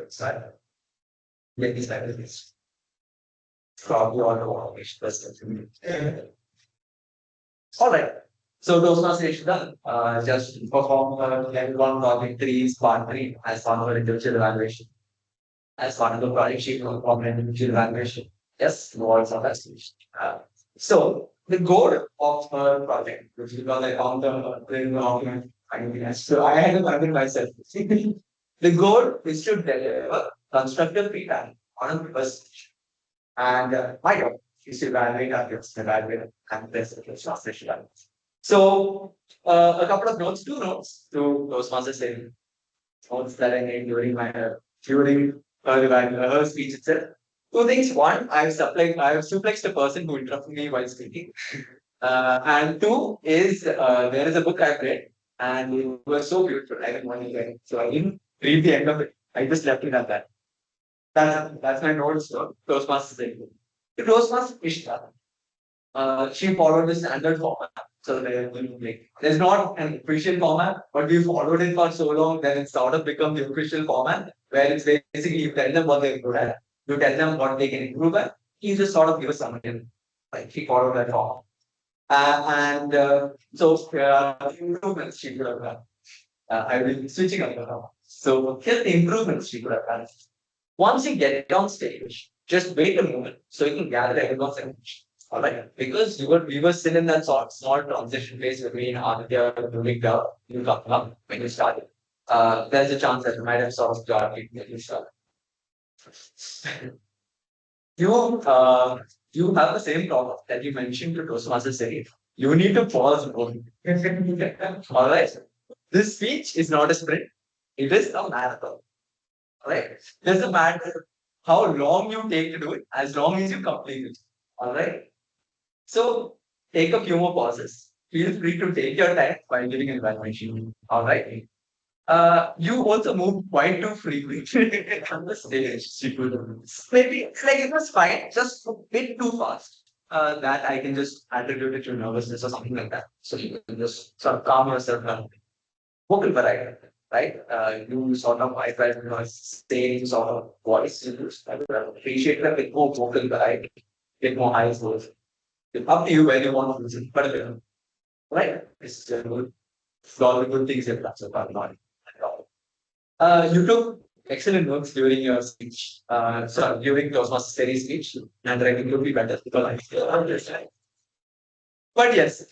side. Let me start with this. Probably on the wall, which does all right. So those translations done. Just perform level one project three, part three as part of our individual evaluation. As part of the project sheet, perform an individual evaluation. Yes, no words of estimation. So the goal of our project, which is because I found the document. So I had to convince myself. The goal is to deliver constructive feedback on a first stage. And my job is to evaluate our gifts, evaluate and test the translation. So a couple of notes, two notes to Toastmasters saying notes that I made during her speech itself. Two things. One, I have suplexed a person who interrupted me while speaking. And two is there is a book I've read and it was so beautiful. I didn't want to read it. So I didn't read the end of it. I just left it at that. That's my notes to Toastmasters saying. The Toastmasters Ishta, she followed the standard format So there's not an official format, but we followed it for so long that it sort of become the official format, where it's basically you tell them what they're good at, you tell them what they can improve at, you just sort of give us something like we follow that form. Improvements she could have done. I will be switching up the now. So here's the improvements she could have done. Once you get on stage, just wait a moment so you can gather everyone's attention. All right, because we were still in that sort of small transition phase between Aditya moving up, you coming up when you started. There's a chance that you might have sort of got it when you started. You have the same problem that you mentioned to Toastmasters series. You need to pause. All right. This speech is not a sprint. It is a marathon. All right. Doesn't matter how long you take to do it, as long as you complete it. All right. So take a few more pauses. Feel free to take your time while giving an evaluation. All right. You also move quite too frequently on the stage. Maybe it's like it was fine, just a bit too fast. That I can just attribute it to nervousness or something like that. So you can just sort of calm yourself down. Vocal variety, right? You sort of I try to same sort of voice. I would appreciate that with more vocal variety, get more high voice. It's up to you where you want to listen, but right? It's good. All the good things you've done so far, not at all. You took excellent notes during your speech. Sorry, during Toastmasters series speech, and I think you'll be better because I still understand. But yes,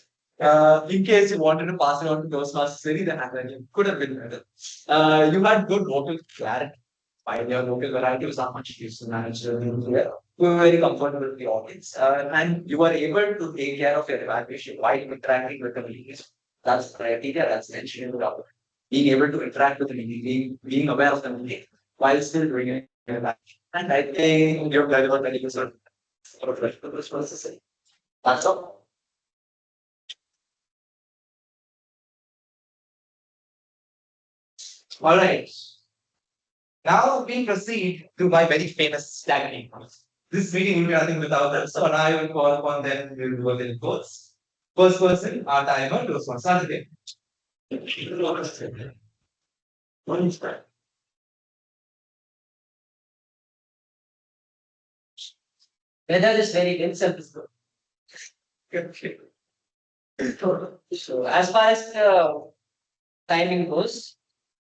in case you wanted to pass it on to Toastmasters series, then you could have been better. You had good vocal clarity. While your vocal variety was not much used to manage you were very comfortable with the audience, and you were able to take care of your evaluation while interacting with the media. That's the criteria that's mentioned in the document. Being able to interact with the media, being aware of the media while still doing it. And I think you've delivered very good sort of this process. That's all. All right. Now we proceed to my very famous stagger. This meeting will be nothing without them, so I will call upon them to do a little course. First person, our timer, goes on Saturday. Weather is very itself is good. So as far as the timing goes,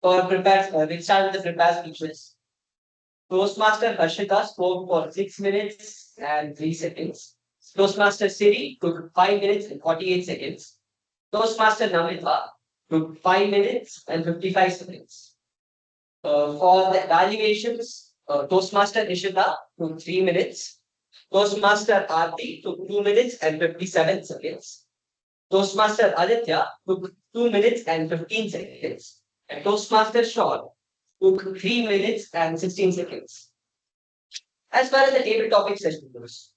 for prepared, we'll start with the prepared speeches. Toastmaster Harshita spoke for 6 minutes and 3 seconds. Toastmaster Siri took 5 minutes and 48 seconds. Toastmaster Namita took 5 minutes and 55 seconds. For the evaluations, Toastmaster Ishita took 3 minutes. Toastmaster Aarti took 2 minutes and 57 seconds. Toastmaster Aditya took 2 minutes and 15 seconds. And Toastmaster Sean took 3 minutes and 16 seconds. As far as the table topic session goes,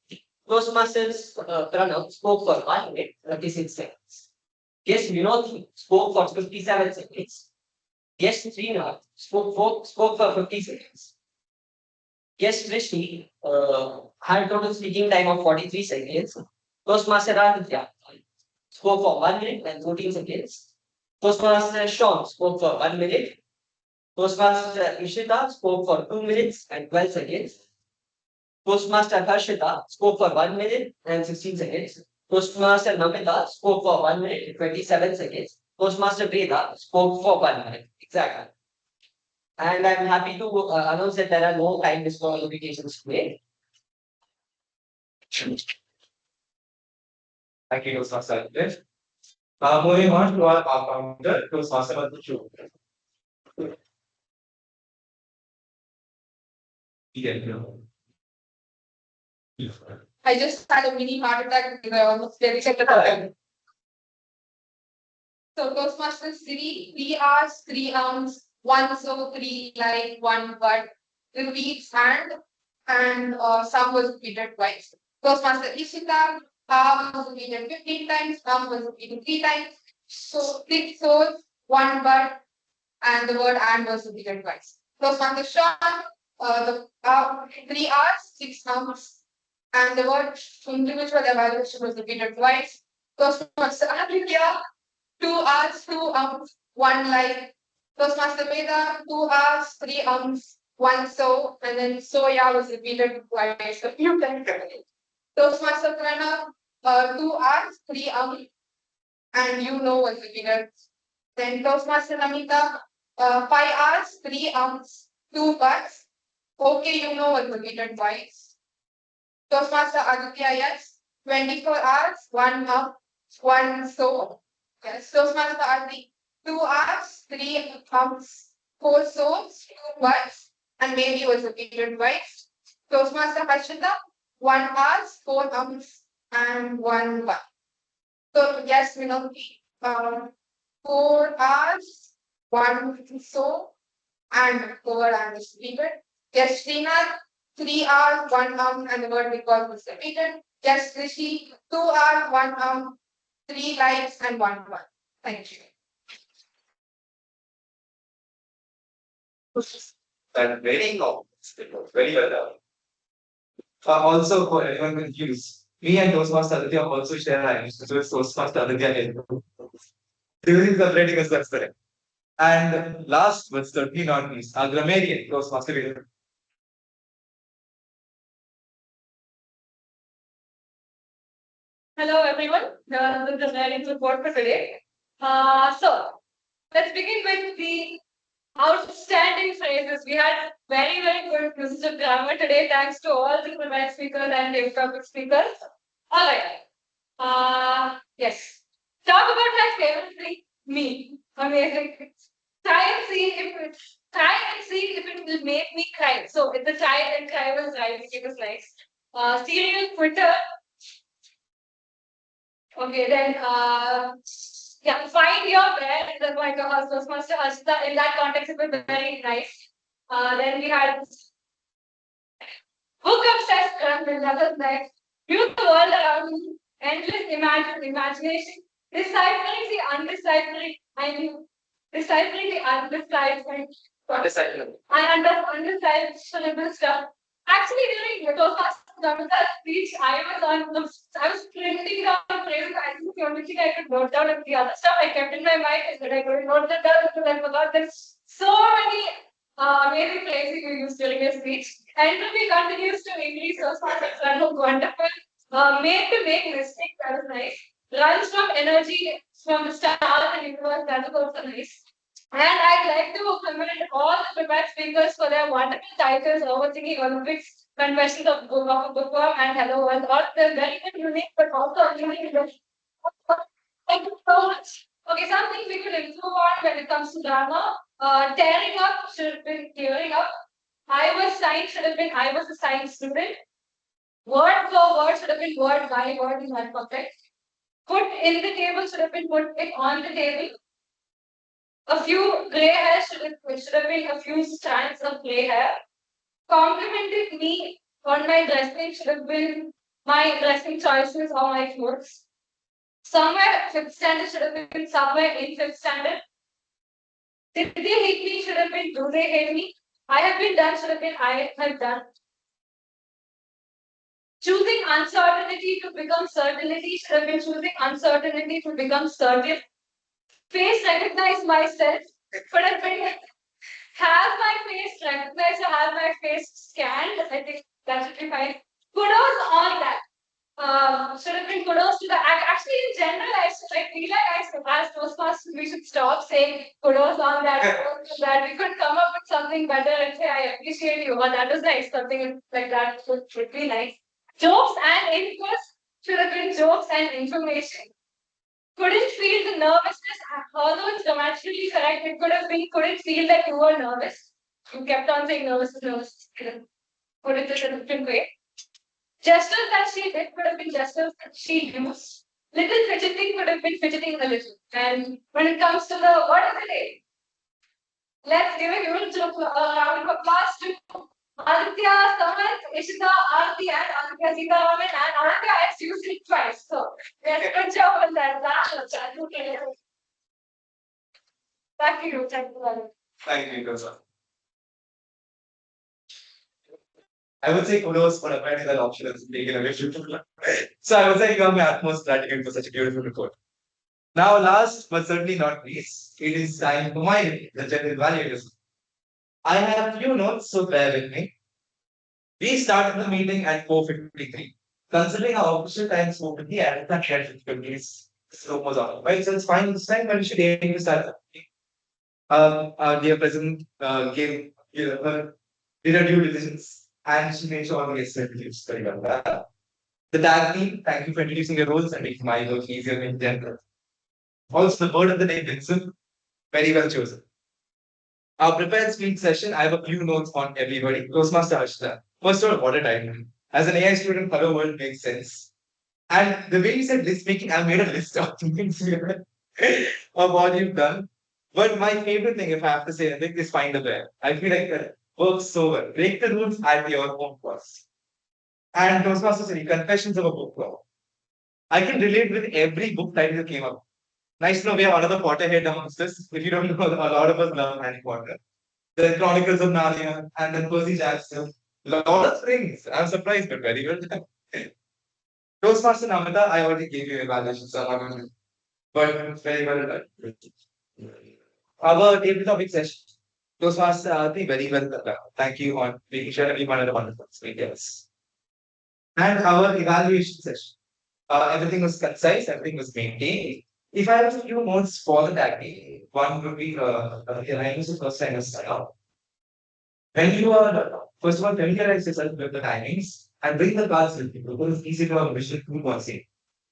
Toastmasters Pranav spoke for 1 minute 36 seconds. Guest Vinod spoke for 57 seconds. Guest Srinath spoke for 50 seconds. Guest Roshni had a total speaking time of 43 seconds. Toastmaster Aditya spoke for 1 minute and 14 seconds. Toastmaster Sean spoke for 1 minute. Toastmaster Ishita spoke for 2 minutes and 12 seconds. Toastmaster Harshita spoke for 1 minute and 16 seconds. Toastmaster Namita spoke for 1 minute and 27 seconds. Toastmaster Veda spoke for 1 minute. Exactly. And I'm happy to announce that there are no time disqualifications today. Thank you, Toastmaster. Moving on to our founder, Toastmaster Madhu. I just had a mini heart attack because I almost finished at the time. So Toastmasters 3 hours, 3 ounce, 1 so 3 like 1 but repeats and some was repeated twice. Toastmaster Ishita was repeated 15 times, some was repeated 3 times. So 6 so's, 1 but and the word and was repeated twice. Toastmaster Sean, the 3 hours, 6 ounce and the word individual evaluation was repeated twice. Toastmaster Aditya, 2 hours, 2 hours, 1 life. Toastmaster Veda, 2 hours, 3 hours, 1 so, and then soya was repeated twice a few times. Toastmaster Pranav, 2 hours, 3 hours, and you know was repeated. Then Toastmaster Namita, 5 hours, 3 hours, 2 bucks. Okay, you know was repeated twice. Toastmaster Aditya, yes, 24 hours, 1 up, 1 so. Yes, Toastmaster Aditya, 2 hours, 3 ups, 4 so's, 2 bucks, and maybe was repeated twice. Toastmaster Harshita, 1 hour, 4 ups, and 1 buck. So yes, we know 4 hours, 1 so, and 4 and is repeated. Yes, Srinath, 3 hours, 1 and the word because was repeated. Yes, Rishi, 2 hours, 1 3 lives and 1. Thank you. That very complicated. Very well done. Also, for anyone confused, me and Toastmaster Aditya also share names. So it's Toastmaster Aditya. During separating us, that's correct. And last but certainly not least, our grammarian, Toastmaster Vidyapeetham. Hello everyone, this is the learning report for today. So let's begin with the outstanding phrases. We had very good uses of grammar today, thanks to all the prepared speakers and the topic speakers. All right. Yes. Talk about my favorite thing, me. Amazing. Try and see if it will make me cry. So if the child and cry was right, it was nice. Serial quitter. Okay, then yeah, find your where in the point of Toastmaster Ashita. In that context, it was very nice. Then we had book obsessed content, that was nice. View the world around you, endless imagination, deciphering the undecipherable, I mean, deciphering the undecipherable, undecipherable stuff. Actually, during the Toastmaster speech, I was printing down phrases. I think the only thing I could note down and the other stuff I kept in my mind is that I couldn't note them down because I forgot. There's so many amazing phrases you used during your speech. Entropy continues to increase. Toastmasters that was wonderful. Made to make mistakes, that was nice. Runs from energy from the start of the universe, that was also nice. And I'd like to commend all the prepared speakers for their wonderful titles, Overthinking Olympics, Confessions of Bookworm, and Hello World. All they're very unique, but also unique. Thank you so much. Okay, something we could improve on when it comes to grammar. Tearing up should have been clearing up. I was science should have been I was a science student. Word for word should have been word by word in that perfect. Put in the table should have been put it on the table. A few grey hairs should have been a few strands of grey hair. Complimented me on my dressing should have been my dressing choices or my clothes. Somewhere fifth standard should have been somewhere in fifth standard. Did they hate me should have been do they hate me? I have been done should have been I have done. Choosing uncertainty to become certainty should have been choosing uncertainty to become certain. Face recognize myself should have been have my face recognized or have my face scanned. I think that should be fine. Kudos on that. Should have been kudos to the actually in general I feel like as Toastmasters we should stop saying kudos on that, kudos on that. We could come up with something better and say I appreciate you or that was nice, something like that would be nice. Jokes and infos should have been jokes and information. Couldn't feel the nervousness, although it's grammatically correct, it could have been couldn't feel that you were nervous. You kept on saying nervous. Put it in a different way. Gestures that she did could have been gestures that she used. Little fidgeting could have been fidgeting a little. And when it comes to the what is the day? Let's give a huge round of applause to Aditya, Samanth, Ishita, Aarti, and Aditya Sitaraman, and Aditya has used it twice. So, yes, good job on that. Back to you. Thank you. Thank you, Tosa. I would say kudos for applying that option as taken away from So I was like, you are my utmost gratitude for such a beautiful report. Now, last but certainly not least, it is time for my review, the general values. I have few notes, so bear with me. We started the meeting at 4:53. Considering our official time is 4:50, I understand that 50 is so much on. Right, so it's fine this time, but we should aim to start. Our dear president gave her did her due diligence and she made sure all the guests were introduced very well. The tag team, thank you for introducing your roles and making my work easier in general. Also, the word of the day, Vincent, very well chosen. Our prepared speech session, I have a few notes on everybody. Toastmaster Harshita. First of all, what a title. As an AI student, Hello World makes sense. And the way you said list making, I made a list of things here of what you've done. But my favorite thing, if I have to say anything, is find a bear. I feel like that works so well. Break the rules at your own cost. And Toastmaster said, Confessions of a Book Club. I can relate with every book title that came up. Nice to know we have another Potterhead amongst us. If you don't know, a lot of us love Harry Potter. The Chronicles of Narnia and then Percy Jackson. Lot of things. I'm surprised, but very good. Toastmaster Namita, I already gave you evaluation, so I'm not going to. But very well done. Our table topic session. Toastmaster Aarti, very well done. Thank you on making sure everyone had a wonderful experience. And our evaluation session. Everything was concise, everything was maintained. If I have a few notes for the tag team, one would be alignments of first time style. When you are, first of all, familiarize yourself with the timings and bring the cards with you because it's easy to have a visual tool once in.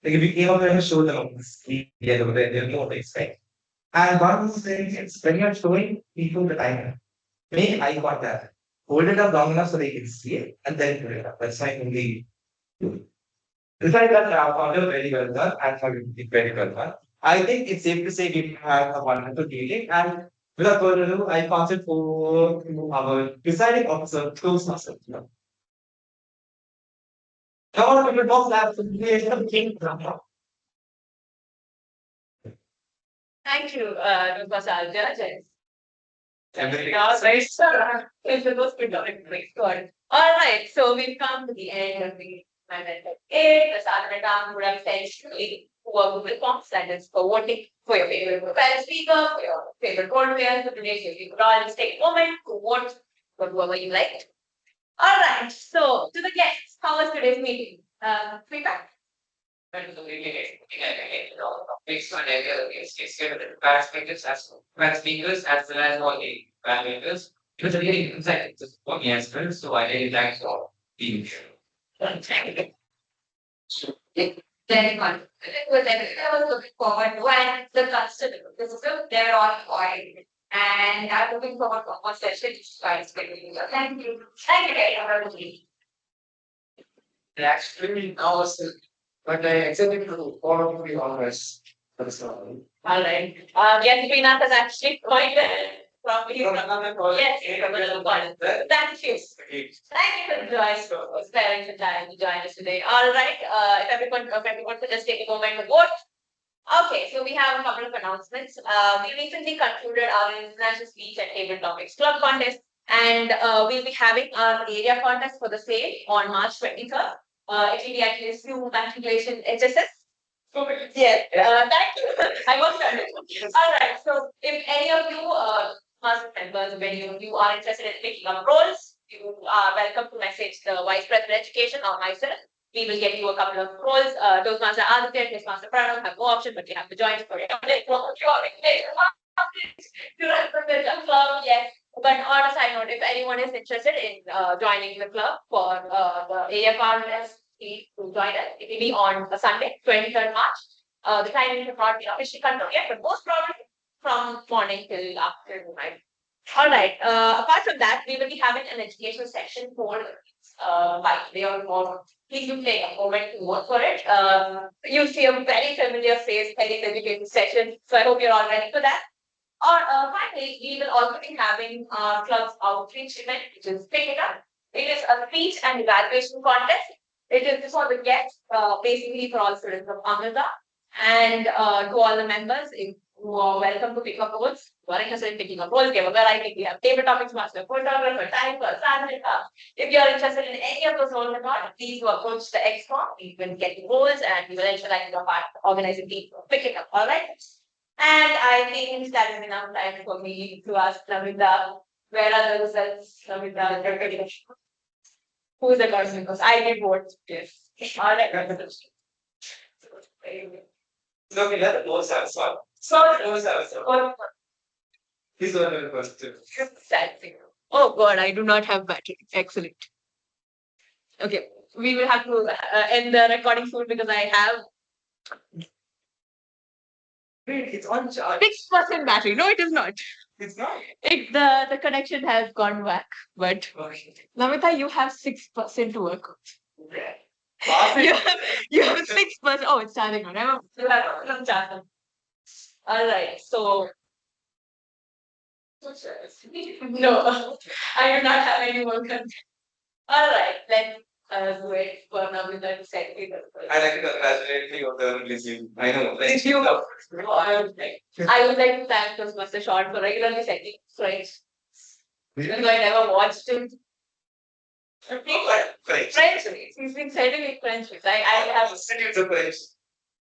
Like if you came up and show them on the screen, yeah, they know what to expect. And one of the things is when you're showing people the timer, make eye contact. Hold it up long enough so they can see it and then put it up. That's my only. Besides that, founder very well done and have been very well done. I think it's safe to say we have a wonderful meeting and without further ado, I pass it over to our presiding officer, Toastmaster. Come on, people, boss lab, create the king. Thank you, Toastmaster Arjun. Everything. Yeah, right, sir. It's the most predominant place. Good. All right, so we've come to the end of the amendment 8. The Saturday would have essentially work with forms, that is for voting for your favorite profile speaker, for your favorite board players, for today's your favorite all. Just take a moment to vote for whoever you like. All right, so to the guests, how was today's meeting? Feedback? But the really fixed on area the bad speakers as well as all the parameters. It was a really insight for me as well, so I really liked your team. Very fun. It was everything I was looking forward to, and the system, they're all quiet. And I'm looking forward to more sessions. Thank you. Thank you very much. Actually, I was, but I accepted to all of the honors. That's all. All right. Yes, Srinath has actually joined from his yes, from the one. Thank you. Thank you for sparing the time to join us today. All right. If everyone could just take a moment to vote. Okay, so we have a couple of announcements. We recently concluded our international speech and table topics club contest, and we'll be having our area contest for the same on March 23rd. It will be at SU Matriculation HSS. Yes, thank you. I worked on it. All right, so if any of you master members, if any of you are interested in picking up roles, you are welcome to message the Vice President Education or myself. We will get you a couple of roles. Toastmaster Aditya, Toastmaster Pranav have no option, but you have to join for it. Yes. But on a side note, if anyone is interested in joining the club for the area contest, please to join us. It will be on a Sunday, 23rd March. The timing will not be officially confirmed yet, but most probably from morning till afternoon. All right. Apart from that, we will be having an educational section for by way or more. Please do take a moment to vote for it. You'll see a very familiar face, very educational session. So I hope you're all ready for that. Or finally, we will also be having our club's outreach event, which is Pick It Up. It is a speech and evaluation contest. It is for the guests, basically for all students of Amrita. And to all the members, who are welcome to pick up votes. you are interested in taking a role game, where I think we have table topics master, photographer, typer, translator. If you are interested in any of those roles or not, please do approach the XCOM. You will get roles and you will ensure that you are part of organizing people. Pick it up, all right? And I think that is enough time for me to ask Namita, where are the results? Namita, who is the person? Because I did vote. Yes. All right. No, we let the most have fun. So, Most have fun. oh, He's one of the first two. sad thing. Oh God, I do not have battery. Excellent. Okay, we will have to end the recording soon because I have Wait, it's on charge. 6% battery. No, it is not. It's not. The connection has gone back. But Okay. Namita, you have 6% to work on. Pass You it. have, you have 6%. Oh, it's charging on. I'm charging. All right. So no, I do not have any more content. All right. Let's wait for Namita to set it up. I like to congratulate you on the releasing. I know. Thank you. No, I would like to thank Toastmaster Sean for regularly sending French. Even though I never watched him. French. French reads. He's been sending me French reads. I have Send you the French.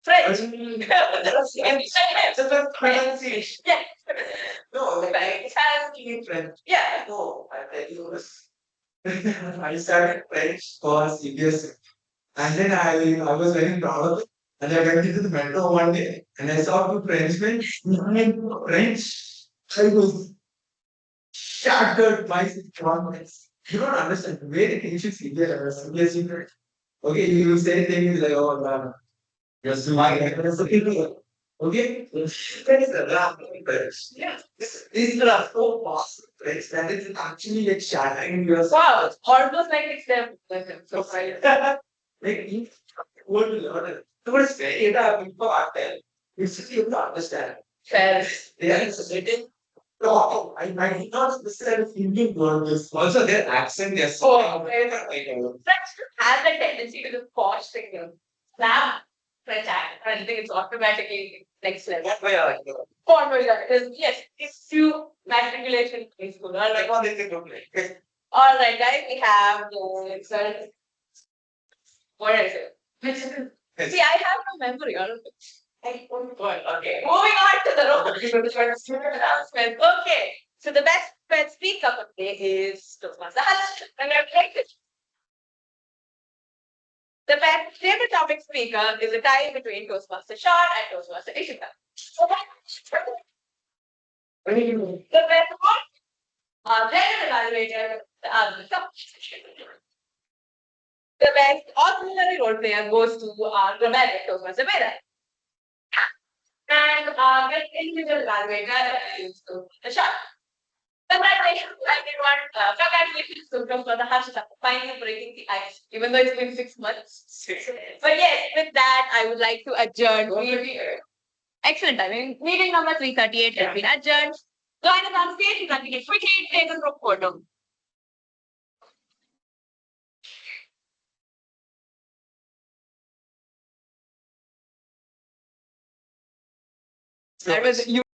French. It's a pronunciation. Yeah. No, like It has French. yeah. No, I tell you this. I started French for CBSE. And then I was very proud of it. And I went into the metro one day and I saw two Frenchmen speaking French. I was shattered by confidence. You don't understand the way they teach you CBSE French. Okay, you say things like, oh, no, just my okay? That is the last French. Yeah. These are so fast French that it's actually like shattering your Wow. Almost like it's them. So sorry. like you want to learn it. So it's very important. It's just you have to understand. Fair. They are sitting. No, I did not understand Indian words. Also, their accent, they're so. French has a tendency to do posh thing. Snap French accent. I think it's automatically next level. What way I like it? Conversion is yes, it's few matriculation in school. All Like right. how they do it. All right, guys, we have the result. What is it? See, I have no memory. All of it. Okay. Moving on to the announcement. Okay. So the best pet speaker for today is Toastmaster Harsh. Congratulations. The best favorite topic speaker is a tie between Toastmaster Sean and Toastmaster Ishita. The best one, general evaluator, the best auxiliary role player goes to dramatic Toastmaster Veda. And best individual evaluator is the Sean. Congratulations, everyone. Congratulations to Toastmaster Harshita for finally breaking the ice, even though it's been 6 months. But yes, with that, I would like to adjourn. Excellent timing. Meeting number 338 has been adjourned. Join us on stage to continue quickly take a group photo. That was you.